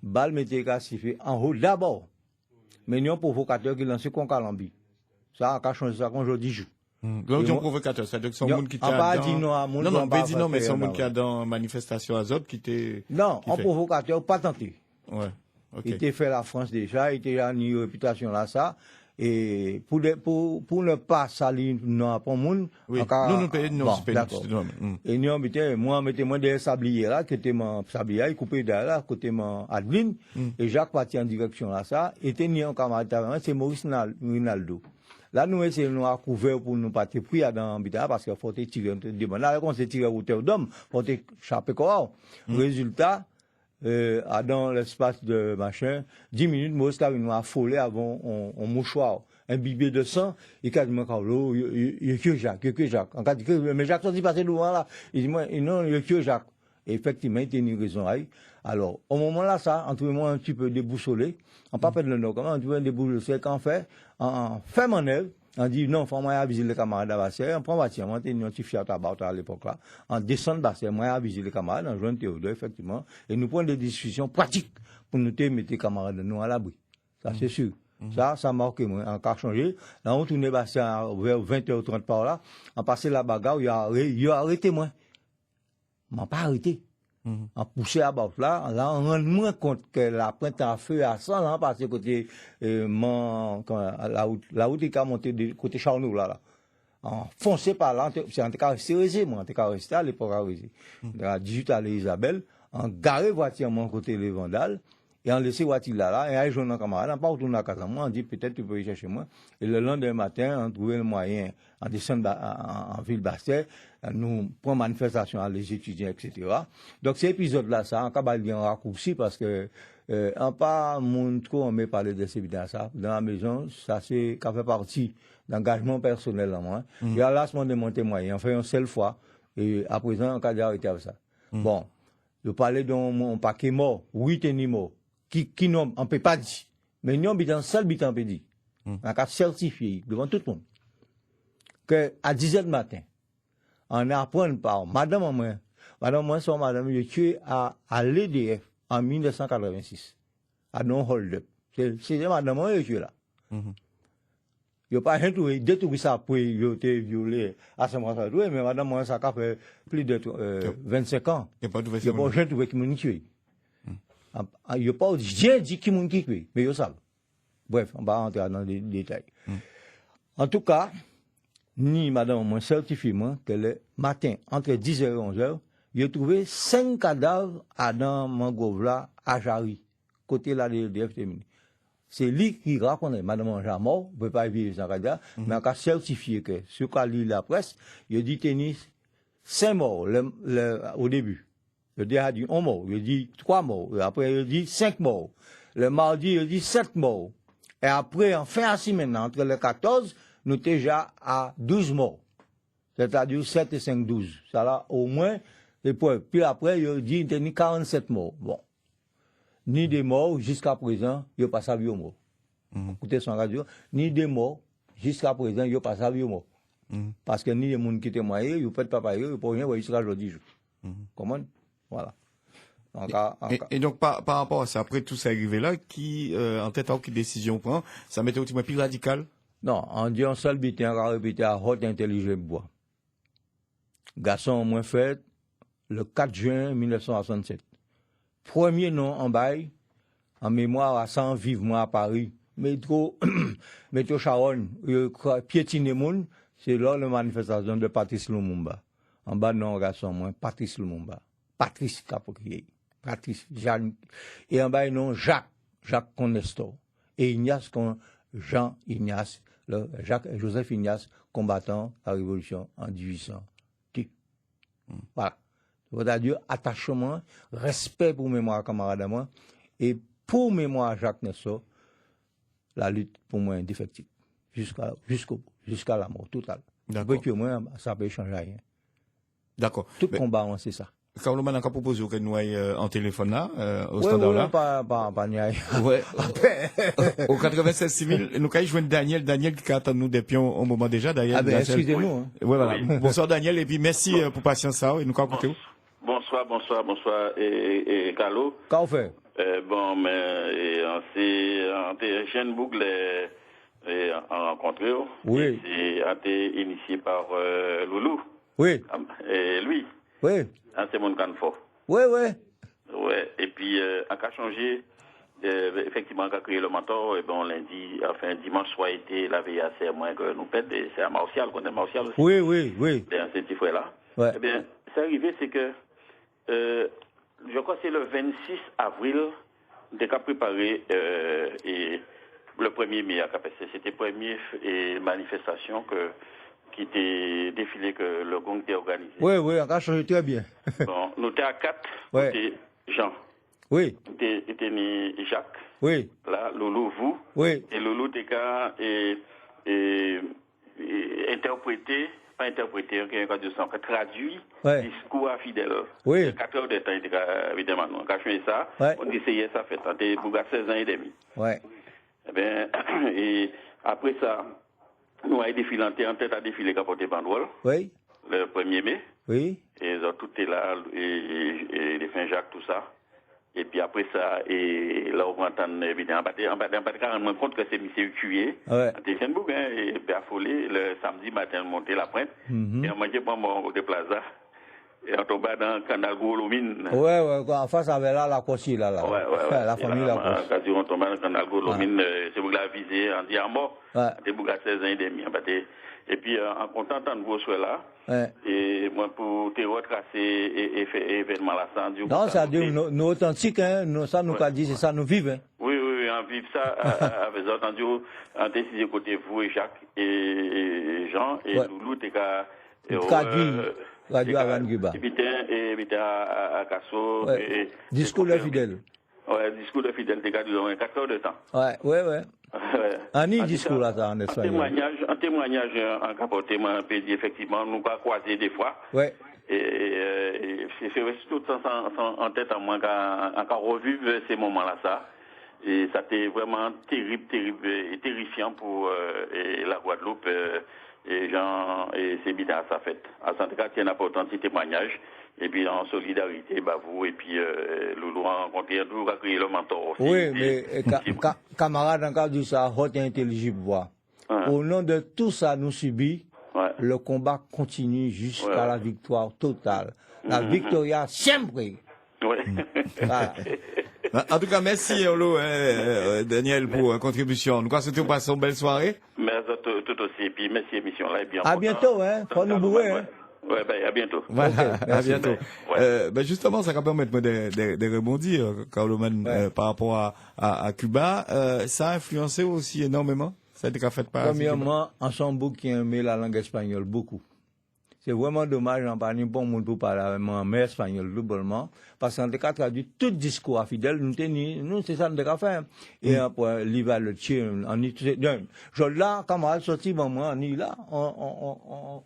Balle m'était cassé en haut d'abord. Mais nous, provocateur qui lance con Calambi. Ça a changé ça quand je dis jour. Donc, il y a un provocateur, c'est-à-dire que c'est un monde qui t'a non, pas dit non, mais c'est un monde qui a dans manifestation Azop qui était. Non, un provocateur pas tenté. Ouais. Okay. Il était fait la France déjà, il était à une réputation là, ça. Et pour ne pas salir non pour monde. Oui. Non, c'est d'accord. Et nous, moi, mettez-moi des sabliers là, qui était mon sablier, il coupait derrière là, côté mon Adeline, et Jacques partit en direction là, ça. Était ni un camarade, c'est Maurice Rinaldo. Là, nous essayons de couvrir pour nous partir pris dans l'habitat parce qu'il faut tirer, là, on s'est tiré à hauteur d'homme, pour échapper quoi. Résultat, dans l'espace de machin, 10 minutes, Maurice nous a affolé avant un mouchoir, imbibé de sang, et quasiment l'eau, il y a que Jacques. En cas mais Jacques sorti passer devant là, il dit, moi, non, il y a que Jacques. Et effectivement, il tenait raison. Alors, au moment là, ça, on trouve moi un petit peu déboussolé, on pas perdre le nom, comment on trouve un déboussolé, c'est qu'en fait, en fait manœuvre, on dit, non, faut moi aviser les camarades à Basset, on prend bâtiment, on était une fiat à l'époque là, on descend de Basset, moi aviser les camarades, on joint Théodore, effectivement, et nous prenons des discussions pratiques pour nous mettre les camarades nous à l'abri. Ça, c'est sûr. Ça marque moi, en cas changé. Là, on tournait Basset vers 20h30 par là, on passait la bagarre, il a arrêté moi. M'a pas arrêté. En poussé à bas là, on rend moins compte que la pointe à feu à 100 là, parce que côté, la route est montée de côté Charnoux là. En foncé par là, c'est en tout cas resté, moi, en tout cas resté à l'époque à resté. À 18 à l'Isabelle, en garé voiture, mon côté les vandales, et on laissé voiture là, et un jour, un camarade, on pas retourné à casa, moi, on dit peut-être tu peux y chercher moi. Et le lendemain matin, on trouvait le moyen, en descendant en ville Bastet, nous prenons manifestation à les étudiants, etc. Donc, cet épisode-là, ça, en cas de raccourci, parce que, en pas, mon trop, on m'a parlé de ces vidéos, ça, dans la maison, ça, c'est, ça fait partie d'engagement personnel, à moi. Et à là, de monter moyen, on fait une seule fois, et à présent, on a arrêté avec ça. Bon, je parlais d'un paquet mort, 8 animaux, qui n'ont, on peut pas dire. Mais nous, on seul bitan peut dire. On a certifié devant tout le monde que à 10h du matin, on apprend par madame moi, son madame, il est tué à l'EDF en 1986, à non-hold-up. C'est madame moi, il est tué là. Il n'y a pas rien trouvé, détruit ça pour il a été violé à ce moment-là, mais madame moi, ça a fait plus de 25 ans. Il n'y a pas rien trouvé qui m'a tué. Il n'y a pas rien dit qui m'a tué, mais il y a ça. Bref, on va entrer dans les détails. En tout cas, ni madame moi certifie moi que le matin, entre 10h et 11h, il a trouvé 5 cadavres à dans Mangrove à Jarry, côté là de l'EDF terminé. C'est lui qui raconte, madame Jean mort, ne peut pas vivre sans cadavre, mais on a certifié que, sur quoi lit la presse, il a dit tennis 5 morts au début. Il a dit 1 mort, il dit 3 morts, et après il dit 5 morts. Le mardi, il dit 7 morts. Et après, en fin de semaine, entre le 14, nous sommes déjà à 12 morts. C'est-à-dire 7 et 5, 12. Ça là, au moins, et puis après, il dit qu'il y a 47 morts. Bon. Ni des morts, jusqu'à présent, il n'y a pas sa vie au mort. Écoutez son radio, ni des morts, jusqu'à présent, il n'y a pas sa vie au mort. Parce que ni les gens qui témoignent, ils ne peuvent pas parler, ils ne peuvent rien voir jusqu'à aujourd'hui. Comment? Voilà. Et donc, par rapport à ça, après tout ça arrivé là, qui, en tête, quelle décision prend, ça mettait ultimement plus radical? Non, on dit un seul bitin, on a répété à haute intelligence bois. Garçon moins fait le 4 juin 1967. Premier nom en bail, en mémoire à 100 vivement à Paris. Métro Charonne, piétiner moun, c'est là la manifestation de Patrice Lumumba. En bas, non, garçon moins, Patrice Lumumba. Patrice Capocrier. Patrice Jean. Et en bas, non, Jacques Conestor. Et Ignace, Jean-Ignace, Joseph Ignace, combattant la révolution en 1800. Voilà. C'est-à-dire attachement, respect pour mémoire camarade à moi, et pour mémoire Jacques Nestor, la lutte pour moi est indéfectible. Jusqu'à la mort totale. D'accord. Pour moi, ça peut changer rien. D'accord. Tout combat, c'est ça. Carlo Manan a proposé que nous ayons en téléphone là, au standard là. Pas n'y a. Ouais. Au 96 6000, nous avons joindre Daniel qui attend nous depuis un moment déjà, d'ailleurs. Ah ben, excusez-nous, hein. Ouais, voilà. Oui. Bonsoir Daniel, et puis merci pour patience ça, et nous avons écouté. Bonsoir, et Carlo. Qu'en fait? Bon, mais, on jeune boucle, rencontré. Oui. Et a été initié par, Loulou. Oui. Et lui. Oui. C'est mon canfort. Oui. Ouais. Et puis, on a changé, effectivement, on a créé le mentor, et bon, lundi, enfin, dimanche soir, été, la veille assez moins que nous pète, c'est à Martial, qu'on est Martial aussi. Oui. C'est un petit frère là. Ouais. Eh bien, c'est arrivé, c'est que, je crois que c'est le 26 avril, dès qu'a préparé, et le 1er mai à KPC, c'était la première manifestation qui était défilé que le gong était organisé. Oui, on a changé très bien. Bon, nous étions à 4, ouais. C'était Jean. Oui. Était né Jacques. Oui. Là, Loulou, vous. Oui. Et Loulou était interprété, pas interprété, traduit, ouais. Discours à fidèle. Oui. 4 heures de temps, évidemment, on a changé ça. Ouais. On essayait ça, fait, on était 16 ans et demi. Ouais. Eh bien, et après ça, nous avons défilé en tête à défiler capoté Bandrol. Oui. Le 1er mai. Oui. Et ils ont tout est là, et les fins Jacques, tout ça. Et puis après ça, et là, on entend, évidemment, on va rendre compte que c'est M. Cuyer, ouais. à Téchenbourg, et affolé, le samedi matin, on montait la pointe, et on mangeait pas mon de plaza. Et on tombait dans le canal Golomine. Ouais, en face, avec là, la Cossi, là. Ouais. La famille, la Cossi. Quand on tombait dans le canal Golomine, c'est pour la viser en diamant. Ouais. C'est pour 16 ans et demi. Et puis, en contentant de vous soit là, ouais. Et moi, pour te retracer et faire événement là, ça, du coup. Non, ça dit, nous authentiques, hein, nous, ça, nous, ouais. Dit, c'est ça, nous vivons, hein. Oui, on vive ça, avec entendu, en décidé côté vous et Jacques, et Jean, et ouais. Loulou, t'es qu'à, Radio Avanguba. Et puis, à Casso. Ouais. Discours de fidèle. Ouais, discours de fidèle, t'es qu'à 4 heures de temps. Ouais. Un discours là, ça, en espagnol. Un témoignage en capoté, moi, effectivement, nous avons croisé des fois. Ouais. Et c'est tout ça en tête à moi, encore revivre ces moments-là, ça. Et ça a été vraiment terrible et terrifiant pour la Guadeloupe. Et c'est bien à sa fête. À Santéka, il y a un important petit témoignage. Et puis en solidarité, vous, et puis Loulou a rencontré toujours à créer le mentor aussi. Oui, mais camarade, encore dit ça, haute intelligible voix. Au nom de tout ça, nous subit, le combat continue jusqu'à la victoire totale. La victoria siempre. Oui. Voilà. En tout cas, merci, Daniel, pour la contribution. Nous souhaitons passer une belle soirée. Merci tout aussi. Et puis, merci, émission là. Et bien, à bientôt, hein. Faut nous bourrer, hein. Ouais, à bientôt. Voilà, okay, à bientôt. Ouais. Justement, ça va permettre de rebondir, Carloman, par rapport à Cuba. Ça a influencé aussi énormément. Ça a été fait par. Premièrement, ensemble qui aimait la langue espagnole beaucoup. C'est vraiment dommage, en parlant bon monde pour parler avec moi, mais espagnol, globalement, parce qu'on a traduit tout discours à fidèle, nous, c'est ça, nous avons fait. Et après, l'hiver, le tien, on y, je là, quand on a sorti, bon, moi, on y là, on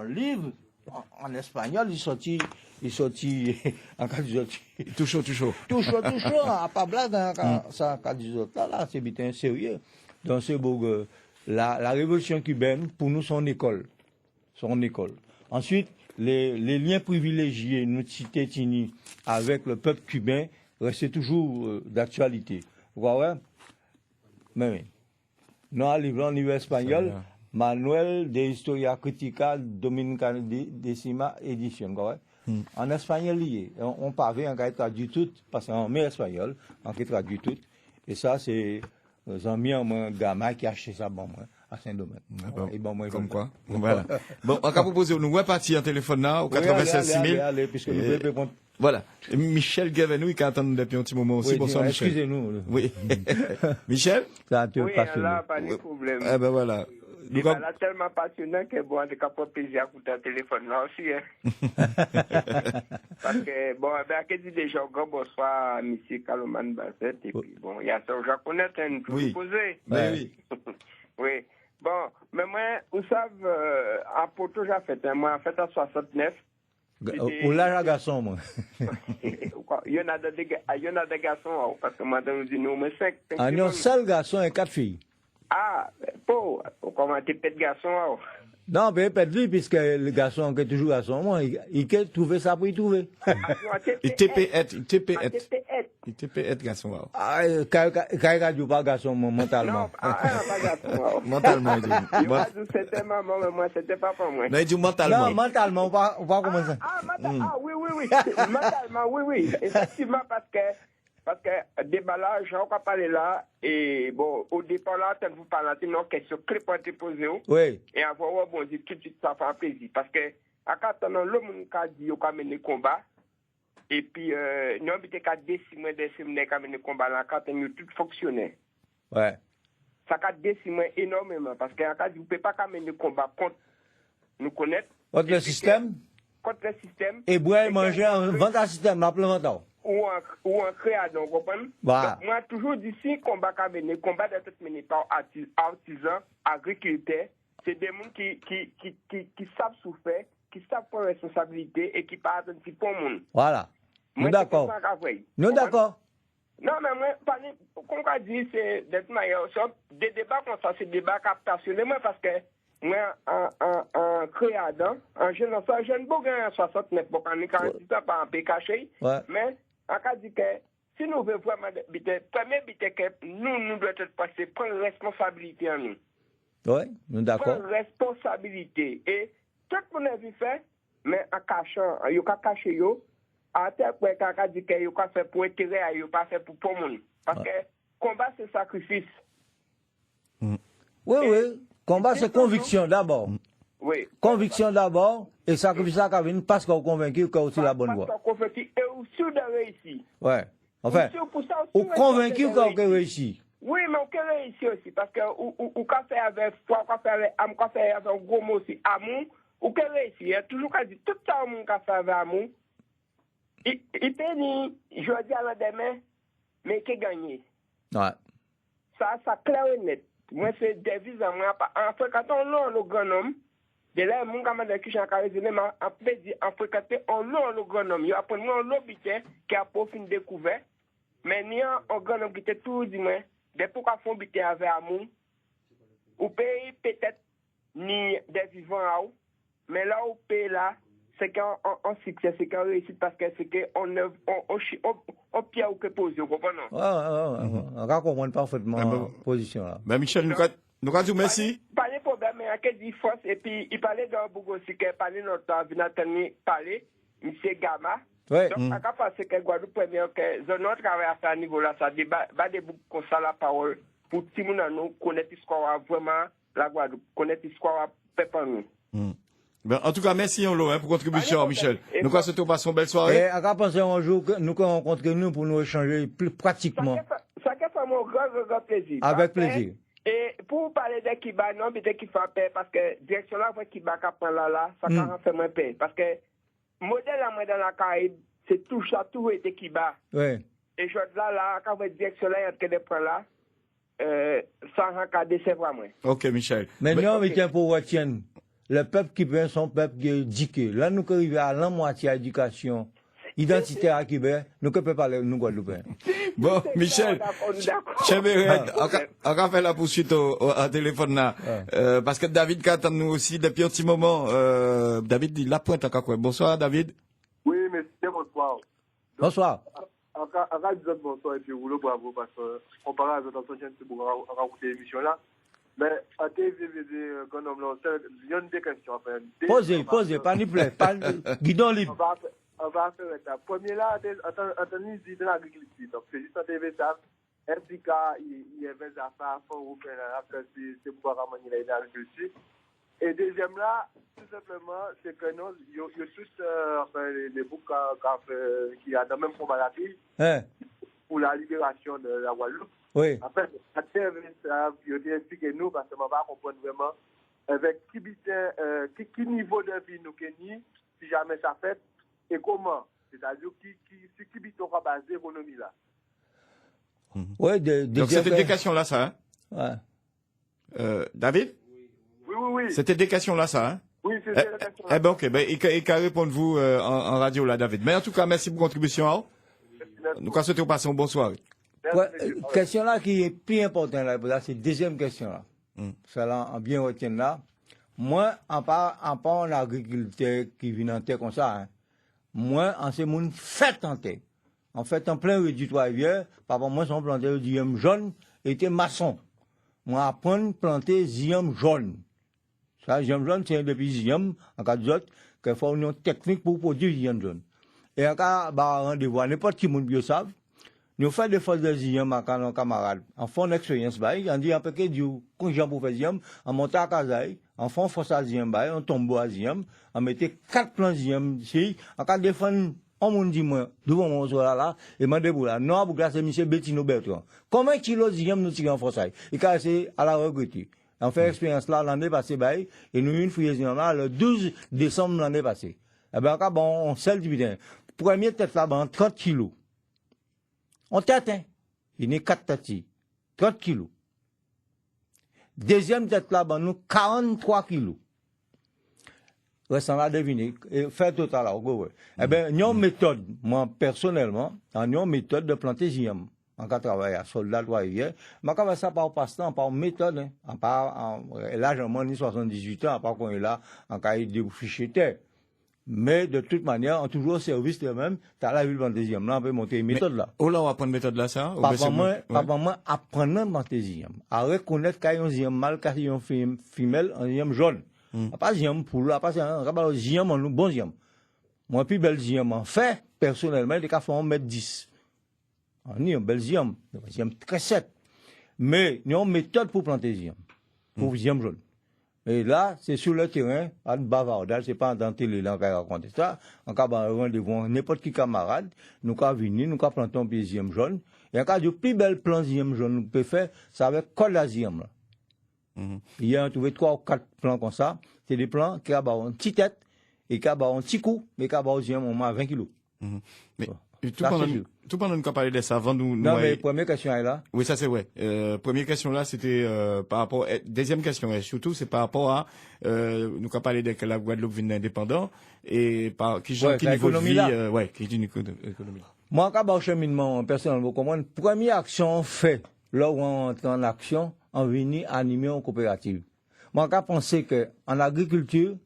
livre, en espagnol, il sorti, en cas de Tout chaud. Tout chaud, à pas blague, ça, en cas de là, c'est bien sérieux. Donc, c'est beau, la révolution cubaine, pour nous, son école. Ensuite, les liens privilégiés, nous cités avec le peuple cubain, restaient toujours d'actualité. Vous voyez? Mais, nous arrivons au niveau espagnol, Manuel de Historia Critica Dominicana Décima Édition. Vous voyez? En espagnol, on parlait, on a traduit tout, parce qu'on met espagnol, on a traduit tout. Et ça, c'est un gamin qui a acheté ça, bon, moi. À Saint-Domingue. Comme quoi. Voilà. Bon, on va proposer, nous, ouais, parti en téléphone là, au 96 6000. Allez, puisque nous pouvons. Voilà. Et Michel Gavenou, il attend depuis un petit moment aussi. Bonsoir, Michel. Excusez-nous. Oui. Michel? Oui, là, pas de problème. Eh ben voilà. Il est tellement passionnant que bon, on est capable de plaisir à écouter un téléphone là aussi, hein. Parce que, bon, ben, qu'est-ce que déjà, bonsoir, M. Kaloman Basset, et puis, bon, il y a ça, je connais, un tout posé. Oui. Oui. Bon, mais moi, vous savez, à Porto, j'ai fait, moi, en fait, à 69. Ou là, j'ai garçon, moi. Il y en a des garçons, parce que moi, nous disons, mais 5. Il y a un seul garçon et 4 filles. Ah, pour, comment t'es peut-être garçon, non, mais peut-être lui, puisque le garçon qui est toujours garçon, moi, il a trouvé ça pour y trouver. Il TP8, garçon. Ah, quand il dit pas garçon, mentalement. Non, pas garçon. Mentalement, il dit. C'était maman, mais moi, c'était pas pour moi. Non, il dit mentalement. Non, mentalement, on va commencer. Oui. Mentalement, oui. Effectivement, parce que déballage, on va parler là, et bon, au départ là, quand vous parlez, une question clé pour être posée. Oui. Et avoir, bon, dit tout de suite, ça fait plaisir. Parce que, à quand l'homme qui a dit, on a mené le combat, et puis, nous avons dit qu'à décimer, qu'à mené le combat là, quand on a tout fonctionné. Ouais. Ça a décimé énormément, parce que, vous ne pouvez pas mener le combat contre nous connaître. Contre le système? Contre le système. Et boire et manger en vente à système, implémentant. Ou en création, vous comprenez? Voilà. Moi, toujours d'ici, combat doit être mené par artisans, agriculteurs. C'est des gens qui savent souffrir, qui savent prendre responsabilité et qui parlent un petit peu au monde. Voilà. Nous d'accord. Nous d'accord. Non, mais moi, comme on dit, c'est des débats comme ça, c'est des débats captationnels, parce que moi, en créateur, en jeune bougain en 69, pour qu'on ait 48 ans par un peu caché, mais on a dit que si nous voulons vraiment, premier but que nous devons être passés, prendre responsabilité en nous. Oui, nous d'accord. Prendre responsabilité. Et tout le monde a vu faire, mais en cachant, il y a caché, à tel point qu'on a dit qu'il y a fait pour intérêt, il n'y a pas fait pour le monde. Parce que combat, c'est sacrifice. Oui. Combat, c'est conviction d'abord. Oui. Conviction d'abord, et sacrifice ça qui vient parce qu'on est convaincu qu'on est aussi la bonne voie. Parce qu'on est convaincu et aussi de réussir. Ouais. Enfin, on est convaincu qu'on a réussi. Oui, mais on peut réussir aussi, parce que on peut faire avec foi, on peut faire avec âme, on peut faire avec un gros mot aussi, amour, on peut réussir. Il y a toujours qu'à dire, tout ça, on peut faire avec amour. Il peut dire, je dis à la demain, mais qui gagne. Ouais. Ça clair et net. Moi, c'est devise à moi. En fréquentant le grand homme, de là, mon gamin de qui j'ai raisonné, mais en fréquentant le grand homme, il y a pour nous l'obité qui a pour fin découvert, mais il y a un grand homme qui était tout dit, mais depuis qu'on fait habiter avec amour, ou paye peut-être ni des vivants, mais là, on paye là, c'est qu'un succès, c'est qu'un réussite, parce que c'est qu'on pierre ou que pose, vous comprenez? On va comprendre parfaitement la position là. Ben Michel, nous avons dit merci. Pas de problème, mais il y a dit force, et puis il parlait d'un bout aussi, qu'il parlait notre temps, il parlait, M. Gama. Oui. Donc, à part ce que Guadeloupe premier, que notre travail à ce niveau-là, ça débat des bouts comme ça la parole, pour tout le monde nous connaître l'histoire vraiment, la Guadeloupe, connaître l'histoire peuple nous. Ben, en tout cas, merci pour contribution, Michel. Nous souhaitons passer une belle soirée. Et à penser un jour que nous rencontrer nous pour nous échanger plus pratiquement. Ça fait mon grand plaisir. Avec plaisir. Et pour parler de Kiba, non, peut-être qu'il faut paix, parce que direction là, faut Kiba qui prend là, ça va faire moins paix. Parce que modèle à moi dans la Caraïbe, c'est tout ça, tout était Kiba. Oui. Et je là, quand vous direction là, il y a que des points là, ça va décevoir moi. Ok, Michel. Maintenant, mais tiens, pour retenir, le peuple qui veut son peuple qui est éduqué. Là, nous arrivons à la moitié d'éducation identitaire qui veut, nous ne pouvons pas parler, nous, Guadeloupéens. Bon, Michel, on va faire la poursuite au téléphone là. Parce que David attend nous aussi depuis un petit moment. David, il la pointe à quoi? Bonsoir, David. Oui, monsieur, bonsoir. Bonsoir. Encore disons bonsoir et puis rouleau bravo parce qu'on parle à votre attention pour raconter l'émission là. Mais à TVVD, quand on lance, il y a des questions à faire. Posez, pas ni plaît, pas guidon libre. On va faire ça. Premier là, attendez, dit de l'agriculture. Donc, c'est juste un TV ça. FDK, il y a 20 affaires, c'est pour ramener l'agriculture. Et deuxième là, tout simplement, c'est que nous, il y a tous les boucs qui a dans le même combat la vie pour la libération de la Guadeloupe. Oui. Après, ça, il a expliqué nous parce qu'on va comprendre vraiment avec qui niveau de vie nous gagnons, si jamais ça fait, et comment. C'est-à-dire qui biton va baser l'économie là. Oui, donc c'était des questions là, ça, hein? Ouais. David? Oui. C'était des questions là, ça, hein? Oui, c'était des questions là. Eh ben, ok, il qu'à répondre vous, en radio là, David. Mais en tout cas, merci pour votre contribution, hein? Nous, quand c'était passé un bon soir. Question là qui est plus importante là, c'est la deuxième question là. Celle-là, en bien retenir là. Moi, en part en agriculteur qui vient en terre comme ça, hein. Moi, en ce monde, fait en terre. En fait, en plein réductoire hier, papa, moi, son planté zium jaune, était maçon. Moi, apprendre planter zium jaune. Ça, zium jaune, c'est depuis zium, en cas d'autre, qu'il faut une technique pour produire zium jaune. Et en cas, rendez-vous, n'importe qui monde bien savent. Nous faisons des forces de zium à nos camarades. En font une expérience, on dit un peu que du congé pour faire zium, on monte à Kazaï, on fait force à zium, on tombe à zium, on mettait 4 plans zium ici, en cas de défendre, on m'a dit moi, devant mon là, et m'a dit là, non, pour grâce à M. Bettino Bertrand. Combien de kilos zium nous tirons en force? Et quand c'est à la regretter. On fait expérience là l'année passée, et nous une fouille zium là, le 12 décembre l'année passée. Eh ben, quand bon, on sel du bidon. Premier tête là, 30 kilos. On tête, hein. Il y a 4 têtes, 30 kilos. Deuxième tête là, nous, 43 kilos. Restant là, deviner, faire total là, eh ben, nous avons une méthode, moi, personnellement, nous avons une méthode de planter zium. En cas de travail à soldat, hier. Mais quand ça par passe-temps, par méthode, hein. Là, j'ai 78 ans, à part qu'on est là, en cas de fichier terre. Mais de toute manière, on toujours au service de même, t'as la ville deuxième là, on peut monter une méthode là. Oh là, on va prendre une méthode là, ça? Papa, moi, apprendre à deuxième. À reconnaître qu'il y a un deuxième mâle, qu'il y a un femelle, un deuxième jaune. Pas deuxième poule, pas un deuxième, bon deuxième. Moi, plus bel deuxième, en fait, personnellement, il y a qu'à faire 1m10. On est un bel deuxième, très sec. Mais, nous avons une méthode pour planter deuxième. Pour deuxième jaune. Et là, c'est sur le terrain, à bavardage, c'est pas dans télé, là, on va raconter ça. En cas de rendez-vous, n'importe qui camarade, nous avons venir, nous avons planté un deuxième jaune. Et en cas de plus bel plan deuxième jaune, nous pouvons faire, ça avec col la deuxième, là. Il y a trouvé 3 ou 4 plans comme ça. C'est des plans qui ont une petite tête, et qui ont un petit coup, mais qui ont deuxième, au moins 20 kilos. Mais, tout pendant nous parler de ça, avant nous. Non, mais première question est là. Oui, ça c'est vrai. Première question là, c'était par rapport. Deuxième question, surtout, c'est par rapport à nous avons parlé de que la Guadeloupe vient indépendant et par qui niveau de vie, qui est une économie. Moi, quand je cheminement personnel, vous comprenez. Première action fait, là où on entre en action, on vient animer en coopérative. Moi, quand penser que en agriculture,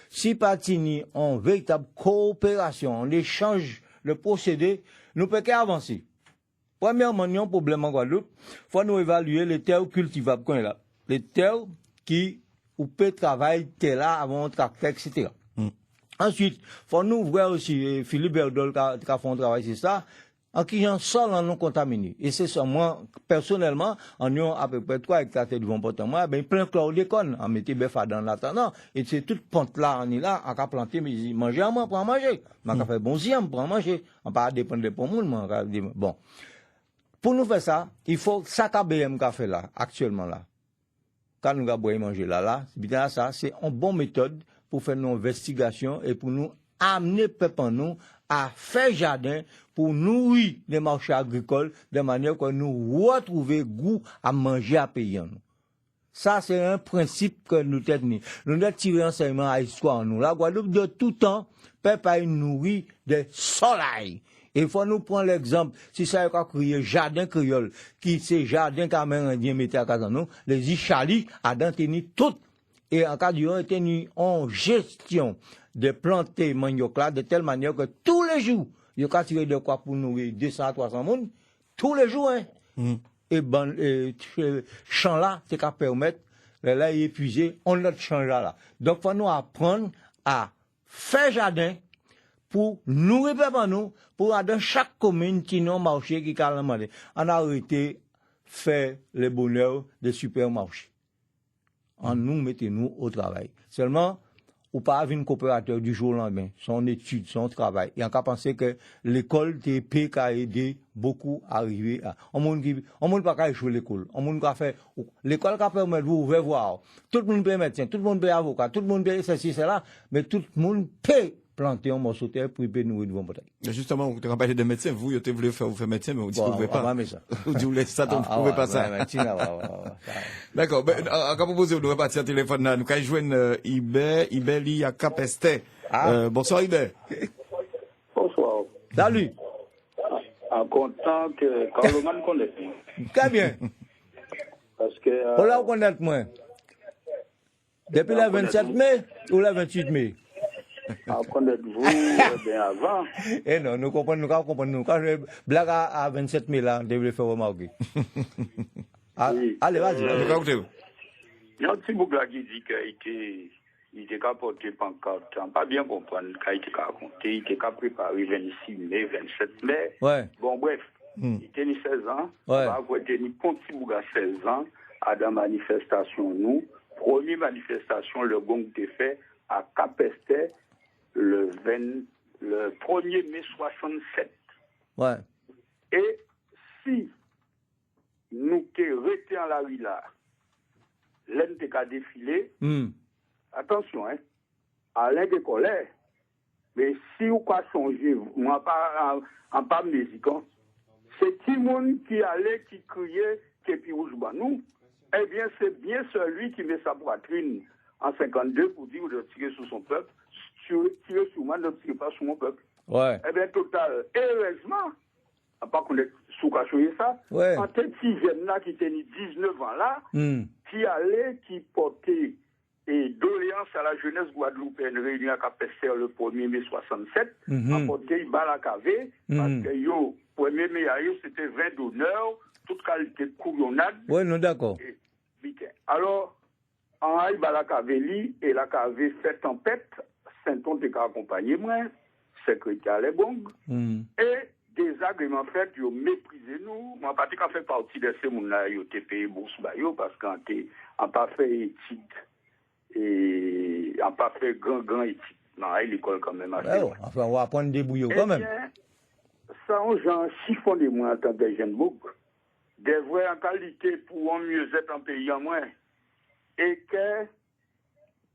si partini en véritable coopération, en échange le procédé, nous pouvons avancer. Premièrement, nous avons un problème en Guadeloupe. Il faut nous évaluer les terres cultivables qu'on est là. Les terres qui, ou peut travailler terre là avant un tracteur, etc. Ensuite, il faut nous voir aussi, Philippe Berdol qui a fait un travail, c'est ça, en qui un sol en non contaminé. Et c'est ça, moi, personnellement, en ayant à peu près 3 hectares de comportement, ben, plein de chlordécone, en mettant bœuf dans l'attendant, et c'est toute pente là, on est là, on a planté, mais manger à moi pour en manger. On a fait bon ziam pour en manger. On ne peut pas dépendre de pour bon. Pour nous faire ça, il faut ça qu'ABM qu'a fait là, actuellement là. quand nous avons manger là, ça, c'est une bonne méthode pour faire nos investigations et pour nous amener peuple en nous à faire jardin pour nourrir les marchés agricoles de manière que nous retrouver goût à manger à payer en nous. Ça, c'est un principe que nous tenons. Nous devons tirer enseignement à l'histoire en nous. La Guadeloupe, de tout temps, peuple a nourri de soleil. Et il faut nous prendre l'exemple, si ça a créé jardin créole, qui c'est jardin qu'Amérindien mettait à casa nous, les Ichali a tenu tout. Et en cas d'y tenu en gestion de planter manioc là, de telle manière que tous les jours, il y a tiré de quoi pour nourrir 200 à 300 personnes, tous les jours, hein. Et champ là, c'est qu'à permettre, là, il est épuisé, on l'a changé là. Donc, faut nous apprendre à faire jardin, pour nourrir peuple nous, pour dans chaque commune qui n'a marché, qui a demandé, on a arrêté faire le bonheur des supermarchés. En nous, mettez-nous au travail. Seulement, ou pas avoir un coopérateur du jour au lendemain, son étude, son travail. Et on a pensé que l'école TP a aidé beaucoup à arriver à. On ne peut pas jouer l'école. On ne peut pas faire. L'école qui permet de vous voir. Tout le monde peut médecin, tout le monde peut avocat, tout le monde peut ceci, cela, mais tout le monde peut planter un morceau de terre pour y nourrir de bon bataille. Justement, vous avez parlé de médecin, vous voulez faire médecin, mais vous ne pouvez pas. Vous dites ça, vous ne pouvez pas ça. D'accord. On va proposer, vous partir au téléphone là. Nous allons joindre Ibé, il y a Capesté. Bonsoir Ibé. Bonsoir. Salut. En content que Carloman connaisse. Très bien. Parce que. On l'a connaître moi. Depuis le 27 mai ou le 28 mai? À connaître-vous bien avant. Eh non, nous comprenons. Quand je blague à 27 mai là, on devrait faire remarquer. Allez, vas-y. Il y a un petit bouc là qui dit qu'il était qu'à porter pancarte. On pas bien comprendre qu'il était qu'à compter. Il était qu'à préparer 26 mai, 27 mai. Ouais. Bon, bref. Il tenait 16 ans. Ouais. On va tenir un petit bouc à 16 ans à la manifestation. Nous, première manifestation, le gong était fait à Capesté le 1er mai 67. Ouais. Et si nous t'es resté en la rue là, l'un t'es qu'à défiler, attention, hein, à l'un des colères, mais si vous pas changer, moi pas en pas musiquant, c'est qui monde qui allait, qui criait, qui puis rouge nous, eh bien c'est bien celui qui met sa poitrine en 52 pour dire de tirer sur son peuple, tirer sur moi, ne tirer pas sur mon peuple. Ouais. Eh bien, total, heureusement, à part qu'on est sous-cachoyer ça, ouais. En tête si jeune là, qui tenait 19 ans là, qui allait, qui portait et doléance à la jeunesse guadeloupéenne réunie à Capesté le 1er mai 67, a porté Balakavé, parce que yo, 1er mai, c'était 20 d'honneur, toute qualité de couillonnade. Oui, non, d'accord. Alors, en aïe Balakaveli, et la KV fait tempête, Saint-On te accompagné moi, secrétaire les bong, et des agréments faits, ils ont méprisé nous. Moi, pas qu'à faire partie de ces gens-là, ils ont payé bourse bayo, parce qu'on n'a pas fait études, et on n'a pas fait grand études. Non, l'école quand même. Enfin, on va apprendre des bouillots quand même. Ça, on j'en chiffonne de moi en tant que jeune bouc. Des vrais en qualité pour un mieux-être en pays en moins. Et que,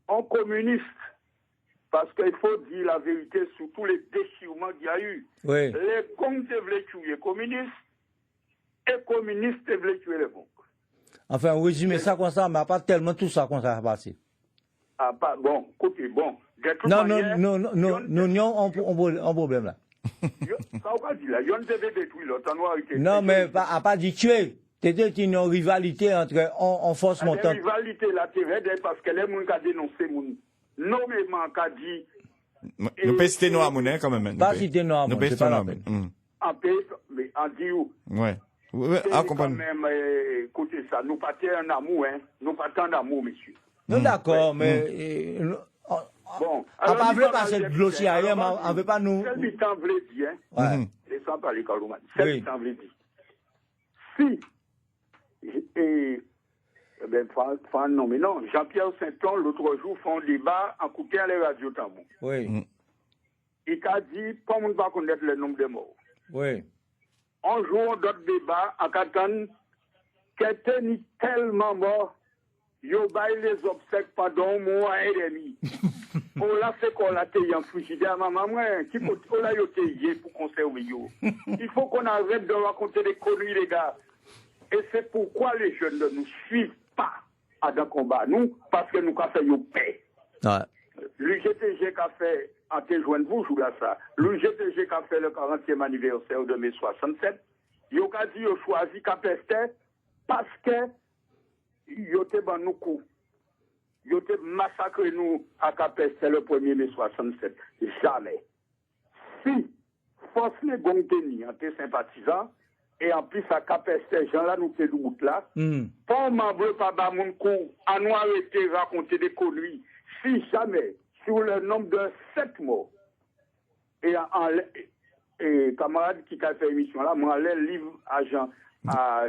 en communiste, parce qu'il faut dire la vérité sur tous les déchirements qu'il y a eu. Oui. Les Congs voulaient tuer les communistes, et les communistes voulaient tuer les Congs. Enfin, on résume ça comme ça, mais pas tellement tout ça comme ça va passer. Ah, pas, bon, écoutez, bon. Non, nous avons un problème là. Ça va pas dire là, on devait détruire l'autre. Non, mais pas dit tuer. C'était une rivalité entre en force montante. Une rivalité là, parce que les gens qui ont dénoncé, nommément qui a dit. Nous pouvons citer nos amours, quand même. Pas citer nos amours, c'est pas la peine. En paix, mais en dit où? Ouais. Quand même, écoutez ça, nous pas un amour, hein. Nous pas un amour, monsieur. Non, d'accord, mais. Bon, on ne veut pas cette glossier, on ne veut pas nous. Celle qui t'en voulait dire, hein. Laissons parler, Carloman. Celle qui t'en voulait dire. Si, non, mais non, Jean-Pierre Saint-On, l'autre jour, font un débat en coupant les radios tambours. Oui. Il t'a dit, pas monde va connaître le nombre de morts. Oui. On joue d'autres débats en Catane, qui étaient tellement morts Yo bail les obsèques pendant un mois et demi. On l'a fait qu'on l'a taillé en frigidaire. Maman, qui faut qu'on l'a taillé pour conserver yo. Il faut qu'on arrête de raconter des conneries, les gars. Et c'est pourquoi les jeunes ne nous suivent pas à dans combat. Nous, parce que nous avons fait yo paix. Ouais. L'UGTG qui a fait, en te joindre vous, joue là ça. L'UGTG qui a fait le 40e anniversaire de mai 67. Yo a dit, yo choisi Capestet parce que yo te ban nous coup. Yo te massacré nous à Capestet le 1er mai 67. Jamais. Si force les bons tenus en te sympathisants, et en plus à Capestet, gens là nous fait route là, pour m'en veut pas bas mon coup, à nous arrêter raconter des conneries. Si jamais, sur le nombre de 7 morts, et camarade qui a fait émission là, moi, les livres agent à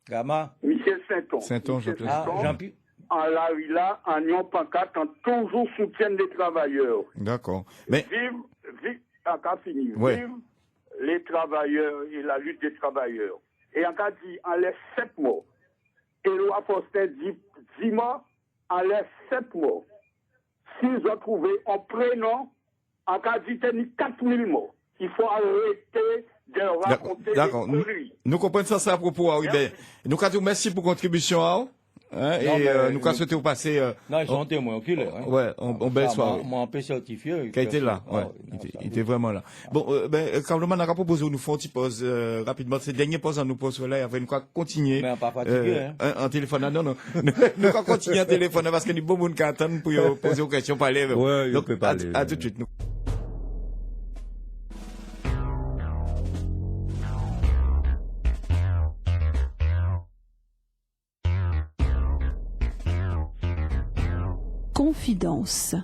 Gama. Michel Saint-On. Saint-On, Jean-Pierre. En la rue là, en Nyon Pancarte, en toujours soutien des travailleurs. D'accord. Mais... Vive, en cas fini, ouais. Vive les travailleurs et la lutte des travailleurs. Et en cas dit, en les 7 morts. Et Loi Foster dit 10 morts, en les 7 morts. S'ils ont trouvé un prénom, en cas dit, 4000 morts. Il faut arrêter de raconter des conneries. Nous comprenons ça à propos, oui, ben, nous avons merci pour contribution, hein, et nous avons souhaité vous passer. Non, ils sont témoins oculaires. Hein. Ouais, on belle soirée. Moi, on peut certifier. Qui a été là, ouais. Il était vraiment là. Bon, Carlo Man a proposé, nous font une petite pause, rapidement. C'est dernière pause, nous pose là, et après, nous allons continuer. Mais pas fatigué, hein. En téléphone, non. Nous allons continuer en téléphone, parce qu'il y a beaucoup de monde qui attendent pour poser aux questions, parler. Ouais, donc, peut parler. À tout de suite. Confidence.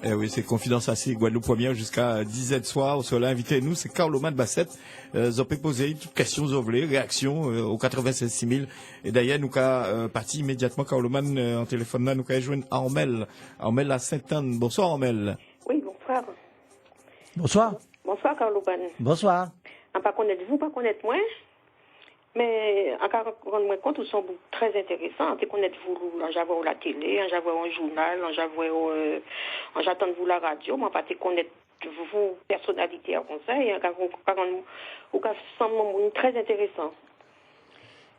Eh oui, c'est Confidence assez Guadeloupe première jusqu'à 10h de soir. Cela invité nous, c'est Carlo Man Bassett. Vous avez posé toutes questions, vous voulez, réactions au 96 6000. Et d'ailleurs, nous avons parti immédiatement Carlo Man en téléphone là, nous avons joindre Armel. Armel à Sainte-Anne. Bonsoir Armel. Oui, bonsoir. Bonsoir. Bonsoir Carlo Man. Bonsoir. Pas connaître vous, pas connaître moi. Mais encore rendre compte, ils sont très intéressants. On connaître vous, j'avais la télé, j'avais un journal, j'attends vous la radio, moi pas te connaître vous personnalité à conseil, vous semble très intéressant.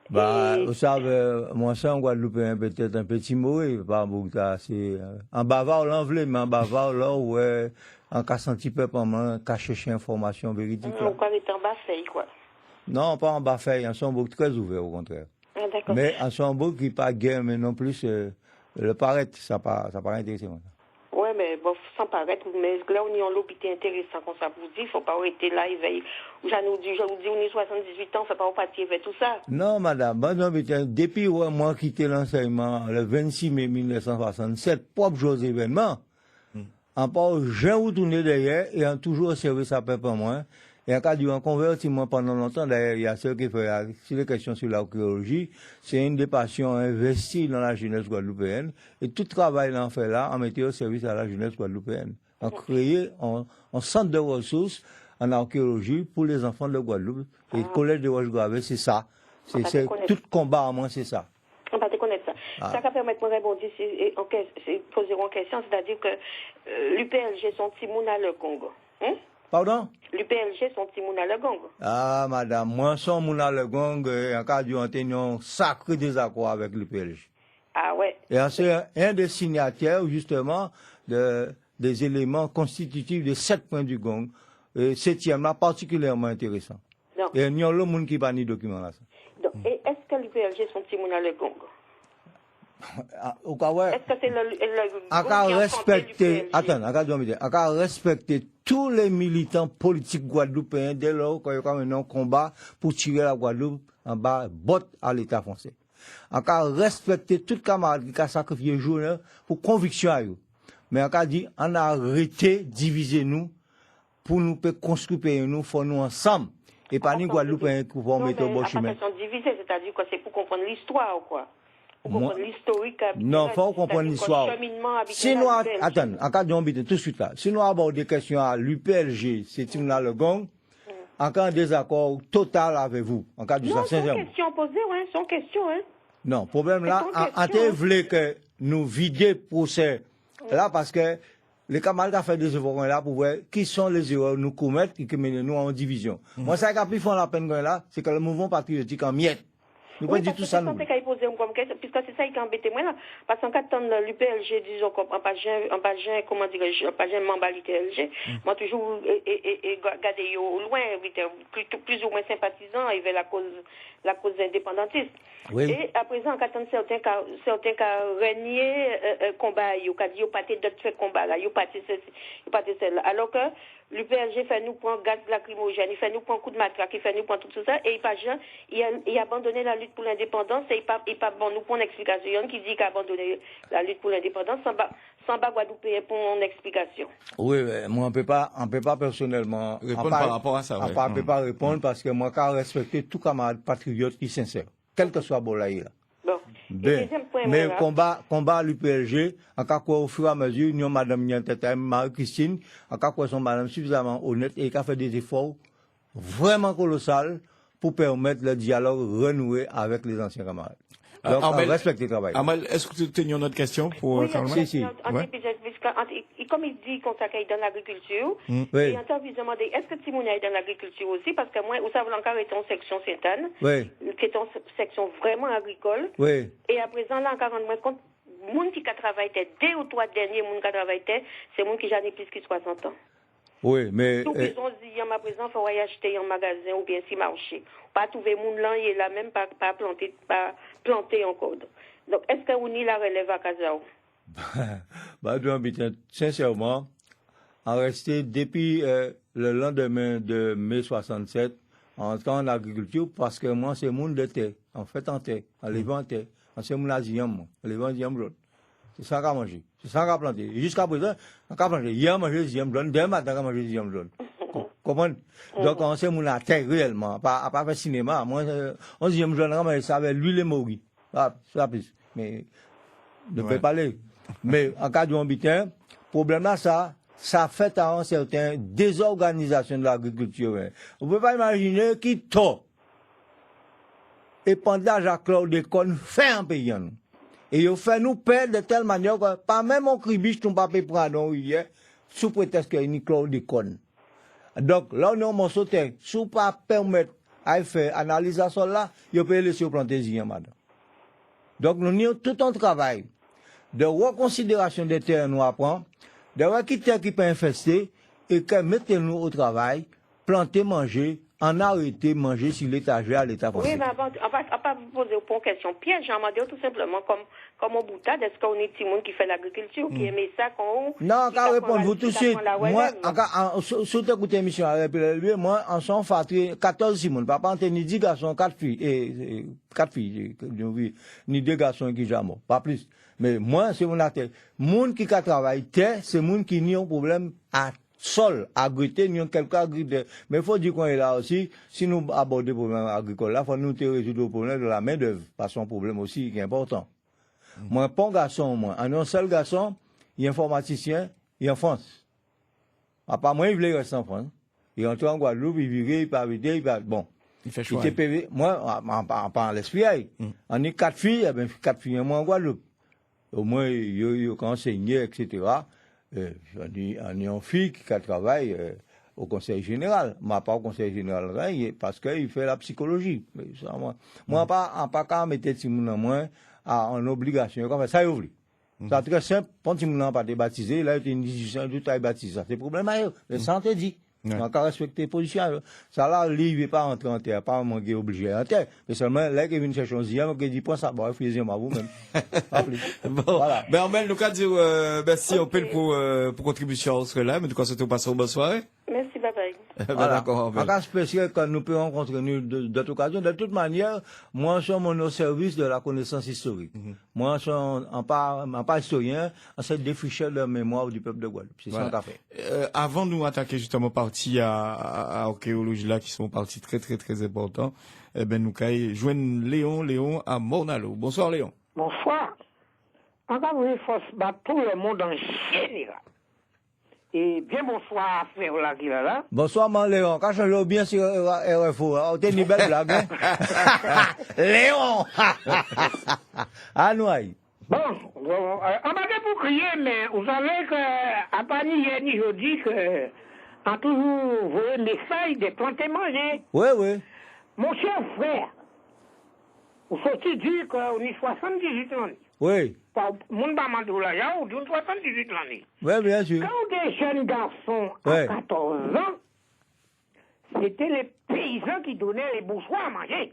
Bah, vous savez, moi ça en Guadeloupe peut-être un petit mot, pas beaucoup c'est en bavard l'envelé, mais en bavard là ouais, en cas senti peu pendant qu'à chercher information véridique. On est en bas feuille quoi. Non, pas en bas feuille, en son beaucoup très ouvert au contraire. Ah, d'accord. Mais en son beaucoup qui pas guère, mais non plus le paraître, ça paraît intéressant. Ouais, mais bon, sans paraître, mais là on est en l'hôpital intéressant comme ça vous dit, il faut pas arrêter là, je nous dis, on est 78 ans, faut pas partir vers tout ça. Non, madame, depuis moi quitté l'enseignement le 26 mai 1967, propre jour événement, en part, j'ai retourné derrière et en toujours servi ça peu pour moi. Et en cas d'un convertissement pendant longtemps, d'ailleurs, il y a ceux qui font, sur les questions sur l'archéologie, c'est une des passions investies dans la jeunesse guadeloupéenne. Et tout travail l'en fait là, en mettant au service à la jeunesse guadeloupéenne. En créer un centre de ressources en archéologie pour les enfants de Guadeloupe. Et le collège de Roche-Gravé, c'est ça. C'est tout combat à moi, c'est ça. On va te connaître ça. Ça va permettre de me répondre, poser une question, c'est-à-dire que l'UPLG sont Timoun à le Congo. Pardon? L'UPLG sont Timoun à le Congo. Ah, madame, moi, son moun à le Gong, en cas d'un tenant sacré désaccord avec l'UPLG. Ah ouais. Et c'est un des signataires, justement, des éléments constitutifs des 7 points du Gong. Et 7e là, particulièrement intéressant. Donc, et il y a le monde qui n'a pas ni document là. Donc, et est-ce que l'UPLG sont Timoun à le Congo? Est-ce que c'est le respecter tous les militants politiques guadeloupéens dès lors qu'il y a un combat pour tirer la Guadeloupe en bas, botte à l'État français. Encore respecter tout camarade qui a sacrifié journée pour conviction à eux. Mais encore dit, on a arrêté diviser nous pour nous construire nous, faut nous ensemble. Et pas ni Guadeloupéens qui vont mettre au bon chemin. Diviser, c'est-à-dire que c'est pour comprendre l'histoire ou quoi? Pour comprendre l'historique. Non, faut comprendre l'histoire. Si nous, attends, en cas d'on tout de suite là, si nous abordons des questions à l'UPLG, c'est une là le Gong, en cas de désaccord total avec vous, en cas de ça, sincèrement. Non, c'est une question posée, ouais, c'est une question, hein. Non, problème là, on voulait que nous vider procès là parce que les camarades ont fait des efforts là pour voir qui sont les erreurs nous commettent et qui mènent nous en division. Moi, ça qui a plus font la peine là, c'est que le mouvement patriotique en miettes. Nous pouvons dire tout ça. Nous. Puisque c'est ça qui embête moi là. Parce qu'en cas de l'UPLG, disons, en page, comment dirais-je, en page membre l'UPLG, moi toujours regardé au loin, plus ou moins sympathisant avec la cause indépendantiste. Oui. Et à présent, en cas de certains cas renier combat, il y a dit, pas d'autres combat là, il y a pas celle-là. Alors que l'UPLG fait nous prendre gaz lacrymogène, il fait nous prendre coup de matraque, il fait nous prendre tout ça, et il a abandonné la lutte pour l'indépendance, et il pas bon nous prendre une explication, qui dit qu'il a abandonné la lutte pour l'indépendance, sans bas Guadeloupe pour une explication. Oui, moi, on peut pas personnellement répondre par rapport à ça. On peut pas répondre parce que moi, je respecte tout camarade patriote qui est sincère, quel que soit Bolaï là. Mais combat l'UPLG, en cas quoi, au fur et à mesure, nous, madame Marie-Christine, en cas quoi, sont madame suffisamment honnête et qui a fait des efforts vraiment colossaux pour permettre le dialogue renoué avec les anciens camarades. Donc, on respecte le travail. Amal, est-ce que tu as une autre question pour Carmen? Si. Comme il dit qu'on s'accueille dans l'agriculture, et en temps de demander, est-ce que Timoun est dans l'agriculture aussi? Parce que moi, vous savez encore, est en section Sainte-Anne, qui est en section vraiment agricole. Oui. Et à présent, là, encore, moi, compte, moun qui a travaillé, 2 ou 3 derniers moun qui a travaillé, c'est moun qui j'en ai plus que 60 ans. Oui, mais. Tout ils ont dit, à présent, il faut aller acheter en magasin ou bien si marché. Pas trouver moun là, il est là même pas planté encore. Donc, est-ce que vous n'y la relève à Kazaou? Sincèrement, en resté depuis le lendemain de mai 67, en entrant en agriculture, parce que moi, c'est moun de terre, en fait en terre, en levant en terre, c'est moun aziyam, en levant aziyam blonde. C'est ça qu'on a mangé, c'est ça qu'on a planté. Jusqu'à présent, on a planté. Hier, on a mangé aziyam blonde, demain matin, on a mangé aziyam blonde. Comment? Donc, on sait moun la terre réellement, pas faire cinéma. Moi, on aziyam blonde, on a mangé ça avec l'huile et mori. Ah, ça plus. Mais, ne peut pas aller. Mais en cas d'ambition, problème là, ça fait à un certain désorganisation de l'agriculture. On ne peut pas imaginer qui tôt. Et pendant Jacques-Claude Desconnes fait un pays. Et il fait nous perdre de telle manière que pas même on cribiche ton papier prendre hier, sous prétexte qu'il y a Claude Desconnes. Donc là, on a mon sauté, sous pas permettre à faire analyse à ça là, il peut laisser planter zien, madame. Donc nous avons tout un travail de reconsidération des terres nous apprend, de voir qui terre qui peut infester, et que mettez-nous au travail, planter, manger, en arrêter, manger sur l'étagère à l'état français. Oui, mais on va pas vous poser une question piège, j'en ai tout simplement, comme au boutade, est-ce qu'on est petit monde qui fait l'agriculture, qui aime ça, qu'on... Non, quand répondre vous tout de suite, moi, sous écoutez l'émission, moi, en sont fatigué 14 Simon, papa, on ni 10 garçons, 4 filles, ni 2 garçons qui jamais, pas plus. Mais moi, c'est mon atelier. Moun qui travaille terre, c'est moun qui n'y a un problème à sol, agriculteur, n'y a quelques agriculteurs. Mais il faut dire qu'on est là aussi, si nous abordons le problème agricole là, il faut nous résoudre le problème de la main-d'œuvre, parce que c'est un problème aussi qui est important. Moi, pas un garçon, moi, un seul garçon, il est informaticien, il est en France. À part moi, il voulait rester en France. Il rentre en Guadeloupe, il virait, il part vider, il part, bon. Il fait choix. Moi, en parlant l'esprit, on est 4 filles, eh bien, 4 filles, moi, en Guadeloupe. Au moins, il y a enseigné, etc. On a une fille qui travaille au conseil général. Mais pas au conseil général, parce qu'il fait la psychologie. Moi, pas qu'à mettre Timoun en moins en obligation. Ça, il oublie. C'est très simple. Quand Timoun n'a pas été baptisé, là, il y a une décision, tout est baptisé. C'est le problème, le santé dit. On a qu'à respecter les positions. Ça là, lui, il ne veut pas entrer en terre, pas manquer obligé en terre. Mais seulement, là, il vient chercher un zien, il dit, point ça, bon, faisez-moi vous-même. Bon. Voilà. Ben, on met le cas de dire, merci, on peut pour contribution à là, mais du coup, c'était au passé, bonne soirée. Merci, bye bye. Voilà. D'accord. En cas spécial, quand nous pouvons rencontrer nous d'autres occasions, de toute manière, moi, je suis au service de la connaissance historique. Moi, je suis en pas historien, c'est défricher la mémoire du peuple de Guadeloupe. C'est ça qu'on a fait. Avant de nous attaquer justement partie à archéologie là, qui sont parties très, très, très importants, eh ben, nous caillons joindre Léon à Mornalo. Bonsoir, Léon. Bonsoir. En cas où il faut battre tout le monde en général. Et bien bonsoir, frère Lagila là. Bonsoir, man Léon. Quand je bien sur RFO, on t'a une belle blague, hein? Léon! Ah, noaille. Bon, on m'a dit pour crier, mais vous savez que, à part ni hier ni jeudi, que, on toujours voulu des feuilles, des plantes manger. Oui, oui. Mon cher frère, vous faut-il dire qu'on est 78 ans? Oui. Mon bamandou là, il y a 78 ans. Oui, bien sûr. Quand des jeunes garçons à 14 ans, c'était les paysans qui donnaient les bourgeois à manger.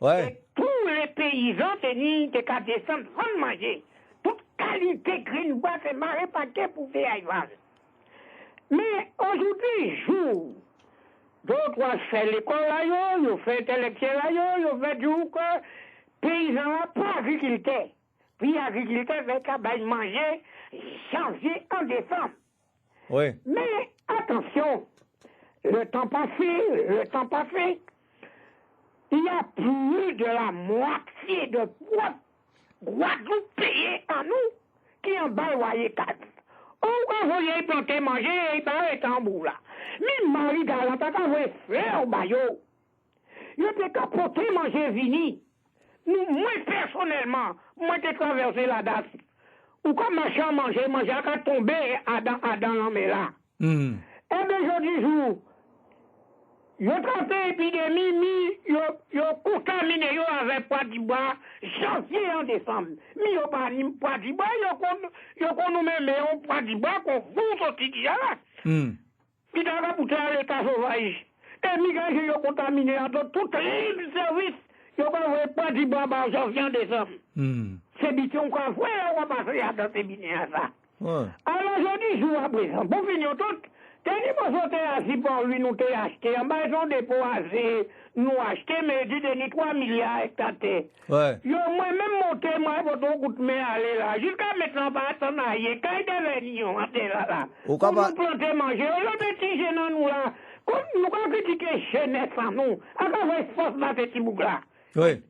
Ouais. Et tous les paysans tenaient des cas descendre sans manger. Toute qualité green bois, c'est marré paquet pour faire élevage. Mais aujourd'hui, jour, d'autres fait l'école là, ils fait intellectuel là, ils fait du que paysans là, pas agriculteur. Puis agriculteur fait qu'à manger janvier en décembre. Oui. Mais attention, le temps passé, il y a plus de la moitié de Guadeloupéens en nous qui en bas voyez 4. On va y planter manger et il est en bout là. Mais Marie Galant, t'as qu'à voir frère au baillot. Il peut capoter manger vini. Moi personnellement, moi j'ai traversé la date. Ou comme machin manger à tomber dans l'homme là. Et bien aujourd'hui jour, ils ont traité l'épidémie, ils ont contaminé avec poids du bois, janvier en décembre. Mais ils n'ont pas ni poids du bois, ils ont nous même un poids du bois qu'on fout sorti de là. Puis dans la bouteille à l'état sauvage. Et migrants, ils ont contaminé dans tout le service. Ils n'ont pas vu poids du bois en janvier en décembre. C'est bien qu'on va voir, on va passer dans ces billets à ça. Alors aujourd'hui, jour à présent, pour finir tout, tenez pas sauter assis pour lui, nous t'ai acheté. En bas, ils ont déposé, nous acheté, mais du dernier 3 milliards hectares. Ouais. Moi-même monté, moi, pour ton coup de main aller là. Jusqu'à maintenant, pas attendre à y quand il devait on était là. Nous planter manger, on a petit jeune nous là. Comme nous, quand critiquer jeunesse en nous, à quoi va force dans ce petit bouc là? Oui.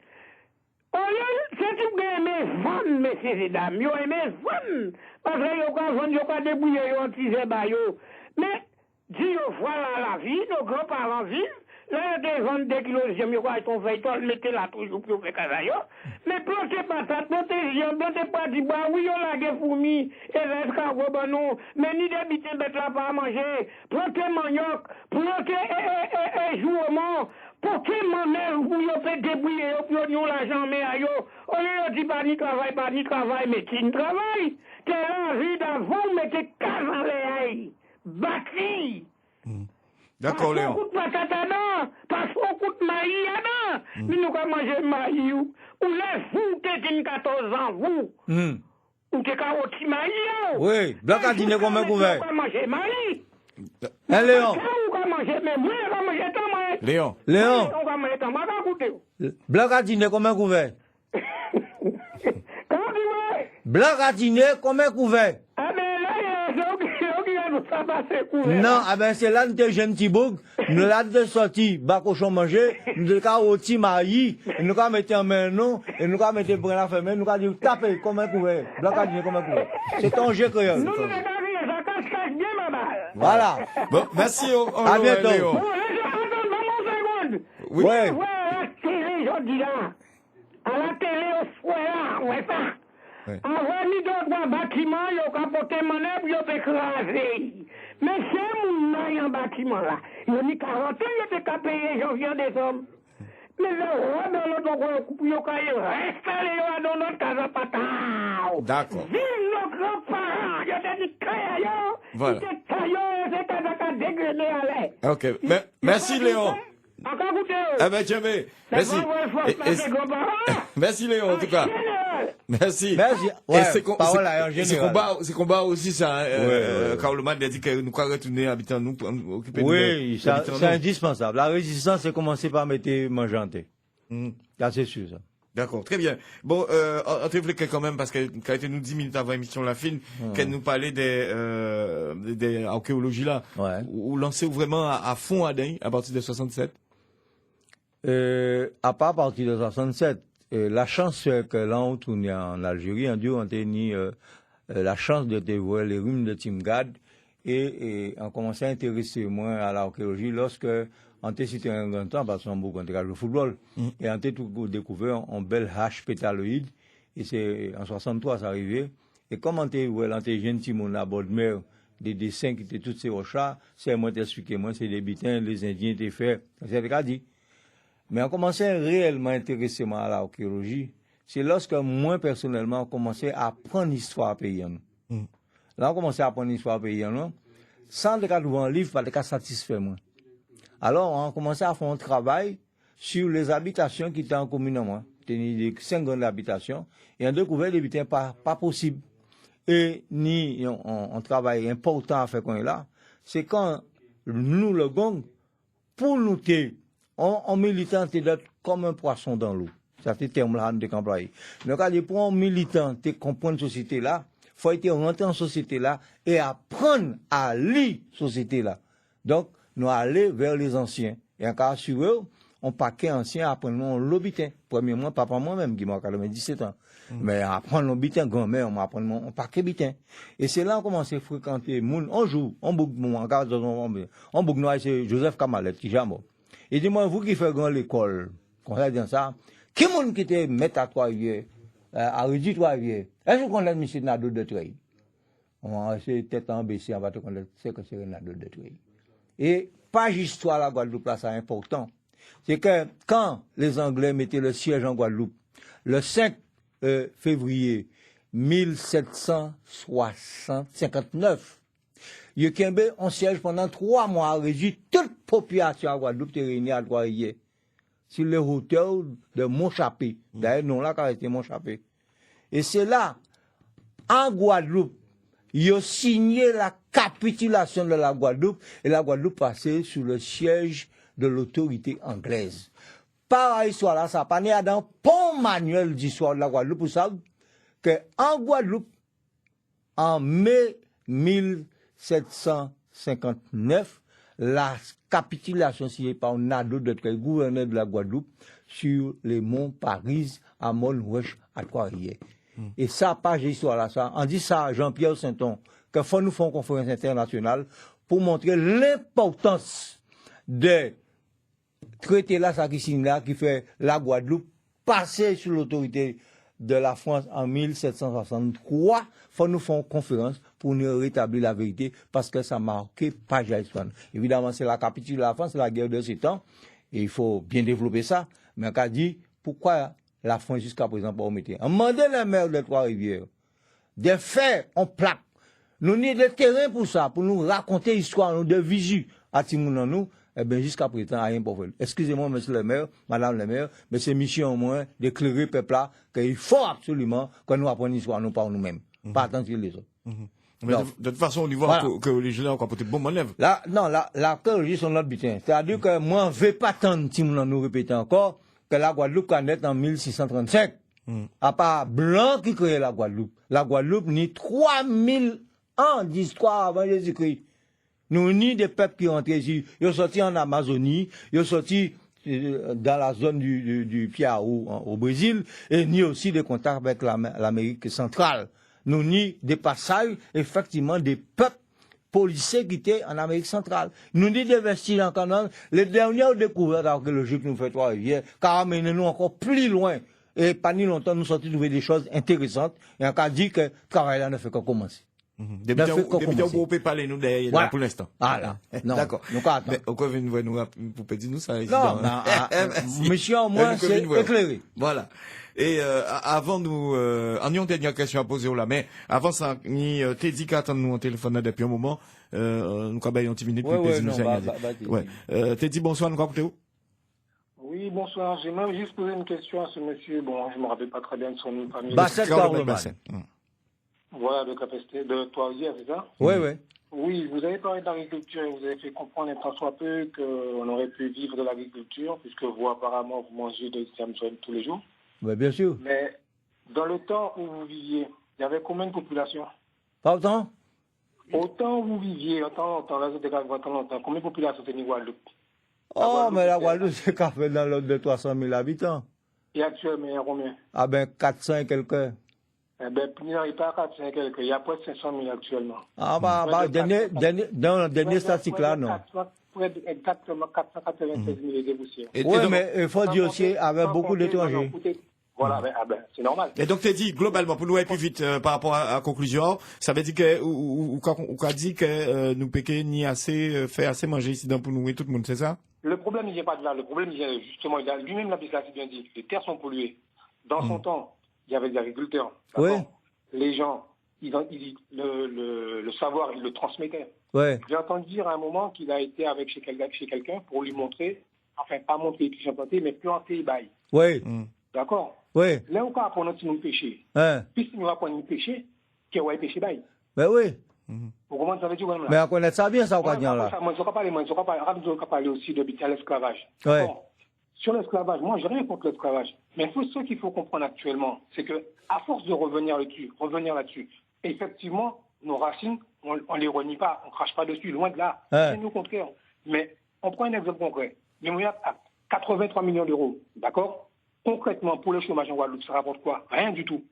C'est tout que aimé vendre, messieurs et dames. Ils ont aimé vendre. Parce qu'ils ont vendre, ils ont débrouillé, ils ont tiré baillot. Mais, dis voilà la vie, nos grands-parents vivent. Là, ils ont 22 kilos de jambes, ils ont fait tout, mettez la toujours pour faire casaillot. Mais plantez patates, plantez jambes, plantez pas du bois, oui, on a des fourmis, et les escargots, ben non. Mais ni des bitins bêtes là pas à manger. Plantez manioc, plantez jouement. Portez mon mère, vous y faites débrouiller, vous y l'argent, mais aïe, on y dit pas ni travail, mais qui ne travaille. T'es là, vie d'avant, mettez 15 ans les aïe. Bâti. D'accord, Léon. Pas beaucoup de patates à non, pas beaucoup de maïs à non. Mais nous allons manger maïs. Ou les vous, t'es 14 ans, vous. Ou t'es qu'à au maïs. Oui, bloc à dîner comme un couvert. Nous allons manger maïs. Hein, Léon? Léon. Léon. Bloc à dîner comme un couvert. Bloc à dîner comme un couvert. Non, ah ben c'est là nous jeunes petits boucs, nous là de sorti, bas cochon manger, nous avons au petit maïs, nous avons mis en main non, et nous avons mis pour la fermer, nous avons dit taper comme un couvert, bloc à dîner comme un couvert. C'est un jeu créole. Voilà. Bon, merci, à bientôt. Léon. Oui. Ouais, la télé, je dis là. À la télé, au foyer là, ouais, ça. Avant, ni d'autres bâtiments, ils ont capoté manœuvre, ils ont écrasé. Mais c'est mon maille en bâtiment là. Ils ont mis 40 ans, ils ont payé janvier décembre. Mais là, dans notre groupe, ils ont installé dans notre casa patao. D'accord. Vive nos grands-parents, ils ont dit créaillons. Voilà. Ils ont taillé, c'est casa dégradé à l'air. Ok, merci Léon. Encore goûter. Ah ben, tiens, merci. Merci Léon, en tout cas. Merci. Merci. Ouais, c'est combat aussi, ça. Carloman a dit que nous allons retourner habiter nous pour occuper oui, c'est indispensable. La résistance, c'est commencer par mettre mangeanté. Là, c'est sûr, ça. D'accord, très bien. Bon, on te réfléchit quand même, parce qu'elle a été nous 10 minutes avant l'émission La Fine, qu'elle nous parlait des archéologies là. Ouais. Ou lancer vraiment à fond à partir de 67? À part à partir de 67. La chance que là, on tourne en Algérie, on a la chance de voir les ruines de Timgad et on commençait à intéresser moi à l'archéologie lorsque on était cité un grand temps parce qu'on beaucoup de le football et on était tout découvert un bel hache pétaloïde et c'est en 63 ça arrivé et comme on était jeune petit monde à bord de mer des dessins qui étaient tous ces rochers c'est moi t'expliquer moi c'est des bitins les indiens étaient faits c'est le cas dit mais on commençait réellement à intéresser moi à l'archéologie c'est lorsque moi personnellement on commençait à apprendre l'histoire paysanne. Là, on commençait à apprendre l'histoire paysanne, sans le cas de un livre, pas le cas satisfait moi. Alors, on commençait à faire un travail sur les habitations qui étaient en commune à moi. C'était 5 grandes habitations, et on découvert des habitations pas possibles. Et ni un travail important à faire quand on est là, c'est quand nous, le gong, pour nous, on militant, d'être comme un poisson dans l'eau. Ça, c'est le terme-là, nous employé. Donc, pour un militant, comprendre cette société-là, faut être rentré en société là et apprendre à lire société là. Donc, nous aller vers les anciens. Et en cas sur eux, on paquet ancien apprendre l'obitin. Premièrement, papa moi-même qui m'a 97 ans. Mais apprendre l'obitin, grand-mère, on m'apprend un paquet bitin. Et c'est là qu'on commence à fréquenter moun. Un jour, on bouge on bouge noir, c'est Joseph Kamalet qui jamais. Et dis-moi, vous qui faites grand l'école, qu'on a dit ça, qui moun qui était maître à Trois-Rivières, à Régis Trois-Rivières, est-ce qu'on a mis ce Nado de Treuil? On va essayer tête en baissé, on va te connaître, c'est que c'est Nado de Treuil. Et page histoire la Guadeloupe, là, c'est important. C'est que quand les Anglais mettaient le siège en Guadeloupe, le 5 février 1759, il y a un siège pendant 3 mois à Régis, toute population à Guadeloupe était réunie à Trois-Rivières. Sur les hauteurs de Montchapé. D'ailleurs, non, là, quand c'était Montchapé. Et c'est là, en Guadeloupe, ils ont signé la capitulation de la Guadeloupe, et la Guadeloupe passait sous le siège de l'autorité anglaise. Par histoire là, ça pas né dans pont manuel d'histoire de la Guadeloupe, pour ça, que en Guadeloupe, en mai 1759, la capitulation signée par Nado de Treuil, gouverneur de la Guadeloupe, sur les monts Paris, à Molwesh, à Trois-Rivières. Et ça, page d'histoire là, ça, on dit ça à Jean-Pierre Sainton, qu'il faut nous faire une conférence internationale pour montrer l'importance des traités là, ça qui signe là, qui fait la Guadeloupe passer sous l'autorité de la France en 1763. Faut nous faire une conférence pour nous rétablir la vérité, parce que ça marquait page d'histoire. Évidemment, c'est la capitule de la France, c'est la guerre de 7 ans, et il faut bien développer ça. Mais on a dit, pourquoi la France jusqu'à présent pas ometté? On demandait les maires de Trois-Rivières, des faits, on plaque. Nous avons des terrains pour ça, pour nous raconter l'histoire, nous, de visu à Timoun nous. Eh bien, jusqu'à présent, rien pour faire. Excusez-moi, monsieur le maire, madame le maire, mais c'est mission au moins d'éclairer le peuple là, qu'il faut absolument que nous apprenions l'histoire, nous par nous-mêmes. Pas attendre les autres. Mais de toute façon, on y voit que les gens ont apporté bon manœuvre. Là, non, l'archéologie, c'est notre butin. C'est-à-dire que moi, je ne vais pas tant, si nous répéter encore, que la Guadeloupe connaît en 1635. À part Blanc qui crée la Guadeloupe. La Guadeloupe ni 3000 ans d'histoire avant Jésus-Christ. Nous ni des peuples qui ont entré ici. Ils sont sortis en Amazonie, ils sont sortis dans la zone du Piauí au Brésil, et ni aussi des contacts avec l'Amérique centrale. Nous ni des passages, effectivement, des peuples policiers qui étaient en Amérique centrale. Nous ni des vestiges en Canada. Les dernières découvertes archéologiques nous fait Trois-Rivières, car amenez-nous encore plus loin. Et pas ni longtemps, nous sommes trouver des choses intéressantes, et on a dit que le travail là ne fait que commencer. Depuis on peut parler nous derrière pour l'instant. Ah là. D'accord. Mais au quoi nous pour dire nous ça. Non, monsieur au moins c'est éclairé. Voilà. Et avant nous en une dernière question à poser là, mais avant ça ni t'es dit qu'attendre nous en téléphone depuis un moment nous cabaye une petite minute pour poser nous ça. Ouais. T'es dit bonsoir nous capter où? Oui, bonsoir. J'aimerais juste poser une question à ce monsieur. Bon, je me rappelle pas très bien de son nom de famille. Basset. Voilà, de capacité de Trois-Rivières, c'est ça? Oui, oui. Oui, vous avez parlé d'agriculture et vous avez fait comprendre un tant soit peu qu'on aurait pu vivre de l'agriculture, puisque vous, apparemment, vous mangez de Samson tous les jours. Oui, bien sûr. Mais dans le temps où vous viviez, il y avait combien de population? Pas autant? Autant où vous viviez, autant la zone de Guadeloupe, combien de population c'est Guadeloupe? Oh, mais la Guadeloupe, c'est qu'à fait dans l'ordre de 300 000 habitants. Et actuellement, il y a combien? Ah ben, 400 et quelques. Eh bien, il n'y a pas 400 quelques, il y a près de 500 000 actuellement. Ah, dans le dernier statistique là, non. Exactement 496 000 et des poussières. Oui, mais il faut dire aussi, avec beaucoup d'étrangers. Voilà, c'est normal. Et donc, tu as dit, globalement, pour nous aller plus vite par rapport à la conclusion, ça veut dire que, ou dit que nous péquons ni assez, fait assez manger ici pour nous et tout le monde, c'est ça? Le problème, il n'y a pas de là. Le problème, il y a justement, lui-même l'a bien dit, les terres sont polluées. Dans son temps, il y avait des agriculteurs. Oui. Les gens, le savoir, ils le transmettaient. Ouais. J'ai entendu dire à un moment qu'il a été chez quelqu'un pour lui montrer, enfin, pas montrer qu'il s'est planté, mais planter les bails. Oui. D'accord? Oui. Là, on va apprendre si nous pécher. Puisqu'il nous va apprendre à pécher, qu'il va pécher bail. Ben oui. Vous comprenez ça veut dire mais on connaît ça bien, ça, on connaît là. Moi, je ne parler aussi de l'esclavage. Ouais. Sur l'esclavage, moi, je n'ai rien contre l'esclavage. Mais ce qu'il faut comprendre actuellement, c'est que à force de revenir là-dessus, effectivement, nos racines, on ne les renie pas, on ne crache pas dessus, loin de là. C'est nous contraire. Mais on prend un exemple concret. Le moyen à 83 millions d'euros, d'accord? Concrètement, pour le chômage en Guadeloupe, ça rapporte quoi? Rien du tout.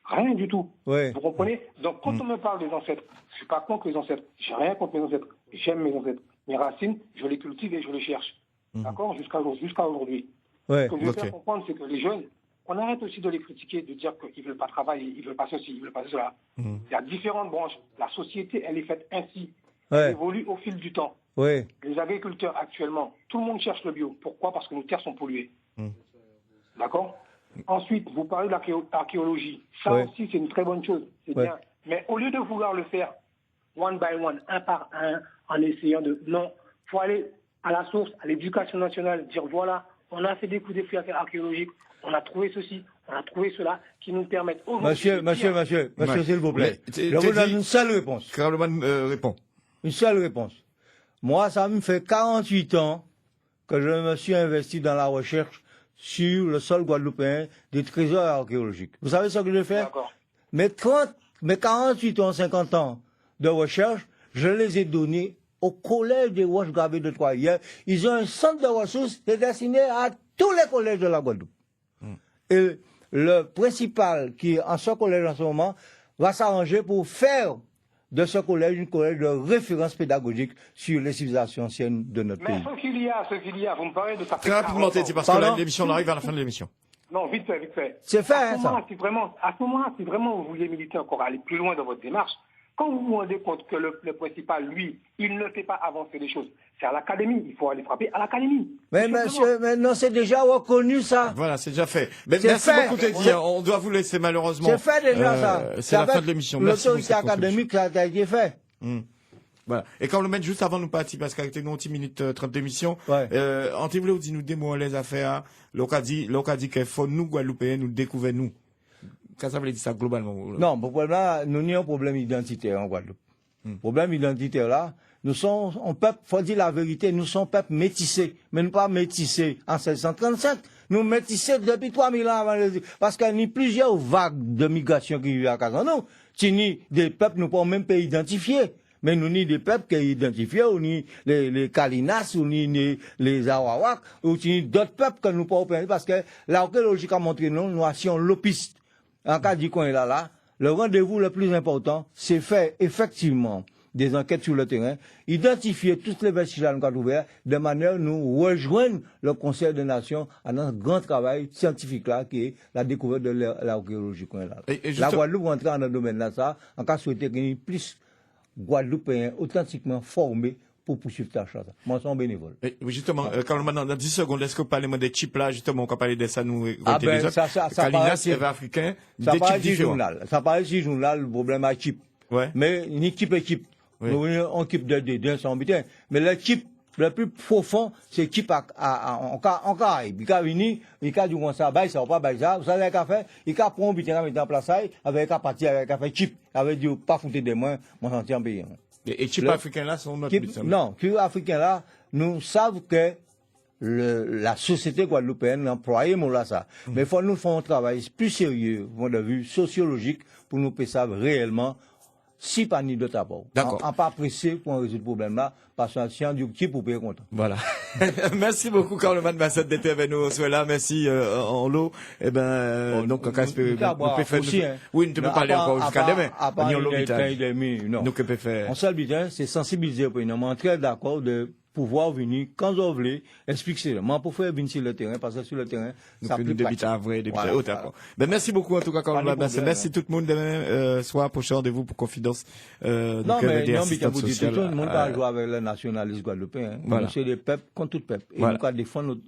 Rien du tout. Ouais. Vous comprenez? Donc, quand on me parle des ancêtres, je ne suis pas contre les ancêtres. J'ai rien contre mes ancêtres. J'aime mes ancêtres. Mes racines, je les cultive et je les cherche. D'accord? Jusqu'à aujourd'hui. Ouais. Ce que je veux faire comprendre, c'est que les jeunes, on arrête aussi de les critiquer, de dire qu'ils ne veulent pas travailler, ils ne veulent pas ceci, ils ne veulent pas cela. Il y a différentes branches. La société, elle est faite ainsi. Elle évolue au fil du temps. Ouais. Les agriculteurs, actuellement, tout le monde cherche le bio. Pourquoi? Parce que nos terres sont polluées. D'accord? Ensuite, vous parlez de l'archéologie. Ça aussi, c'est une très bonne chose. C'est bien. Mais au lieu de vouloir le faire one by one, un par un, en essayant de... Non, il faut aller à la source, à l'éducation nationale, dire voilà, on a fait des coups d'effet archéologiques, on a trouvé ceci, on a trouvé cela, qui nous permettent aujourd'hui... Monsieur, s'il vous plaît. Je vous donne une seule réponse. Carleman répond. Une seule réponse. Moi, ça me fait 48 ans que je me suis investi dans la recherche sur le sol guadeloupéen des trésors archéologiques. Vous savez ce que je fais? Mes 48 ans, 50 ans de recherche, je les ai donnés au collège des roches gravées de Trois-Rivières. Ils ont un centre de ressources destiné à tous les collèges de la Guadeloupe. Et le principal qui est en ce collège en ce moment va s'arranger pour faire de ce collège un collège de référence pédagogique sur les civilisations anciennes de notre pays. Mais ce qu'il y a, vous me parlez de ça. Très rapidement, Teddy, parce que l'émission, on arrive à la fin de l'émission. Non, vite fait. C'est fait, à ce moment-là, si vraiment vous vouliez militer encore, aller plus loin dans votre démarche, quand vous vous rendez compte que le principal, lui, il ne fait pas avancer les choses, c'est à l'académie, il faut aller frapper à l'académie. Mais monsieur, non, c'est déjà reconnu ça. Voilà, c'est déjà fait. Mais merci beaucoup Teddy, on doit vous laisser malheureusement. C'est fait déjà ça. C'est la fin de l'émission. L'autorité académique, ça a été fait. Voilà. Et quand on le met juste avant nous partir, parce qu'avec nous, 10 minutes 30 d'émission, on te voulait dire nous des mots les affaires, l'on a dit qu'il faut nous, Guadeloupéens, nous découvrir nous. Qu'est-ce que ça veut dire ça globalement? Non, pour problème, nous n'avons un problème identitaire en Guadeloupe. Problème identitaire là, nous sommes, faut dire la vérité, nous sommes peuple métissés, mais nous pas métissés en 1637. Nous métissés depuis 3000 ans avant parce qu'il y a plusieurs vagues de migration qui vivent à Casanou. Si ni des peuples, nous ne pouvons même pas identifier. Mais nous ni des peuples qui identifiés, ou ni les Kalinas, ou ni les Awawak, ou ni d'autres peuples que nous ne pouvons pas, parce que l'archéologie a montré nous assions l'opiste. En cas dit qu'on est là, le rendez-vous le plus important, c'est faire effectivement des enquêtes sur le terrain, identifier toutes les vestiges à nous ouverts, de manière à nous rejoindre le Conseil des Nations à notre grand travail scientifique là, qui est la découverte de l'archéologie qu'on est là. La Guadeloupe rentre dans le domaine là, ça, en cas souhaité qu'il y ait plus Guadeloupéens authentiquement formés pour poursuivre ta chose. Moi, je suis bénévole. Et justement, quand dans 10 secondes, est-ce que vous parlez de chips là, justement, on va parler de ça, nous, ça Kalinas, et africain, des chips différents. Ça paraît si journal, le problème à chip. Ouais. Mais, ni chip et chip. Nous, on chip de son butin. Mais le chip, le plus profond, c'est chip en Caraïbe. Il a venu, il a dit, ça, ça, pas, ça. Vous savez, qu'a fait, il a pris un butin, il a place, avec un parti, avec un fait chip, avec dit, pas foutre des mains, mon sentier en pays. Et chip africain là, sont notre but. Non, chip africain là, nous savons que la société guadeloupéenne emploie là ça. Mais il faut nous faire un travail plus sérieux, point de vue sociologique, pour nous savoir réellement si pas ni de ta part. D'accord. On pas pressé pour résoudre le problème là, parce que si on dit qui pour payer content. Voilà. Merci beaucoup, Carloman Bassett, d'être avec nous ce soir-là. Merci, en l'eau. Eh ben, donc, quand on peut faire, oui, nous ne pouvons pas aller encore jusqu'à demain. On peut faire. On seul but, c'est sensibiliser pour nous. On est d'accord de pouvoir venir quand vous voulez expliquer. Moi, pour faire venir sur le terrain, parce que sur le terrain, ça peut être vrai, d'accord. Ben, merci beaucoup, en tout cas, Carloman Bassett. Merci tout le monde demain, soir, prochain rendez-vous pour Confidence, non, mais non, mais tout le monde va jouer avec le nationalisme guadeloupéen. Voilà. C'est le peuple contre tout le peuple. Et nous, on défend notre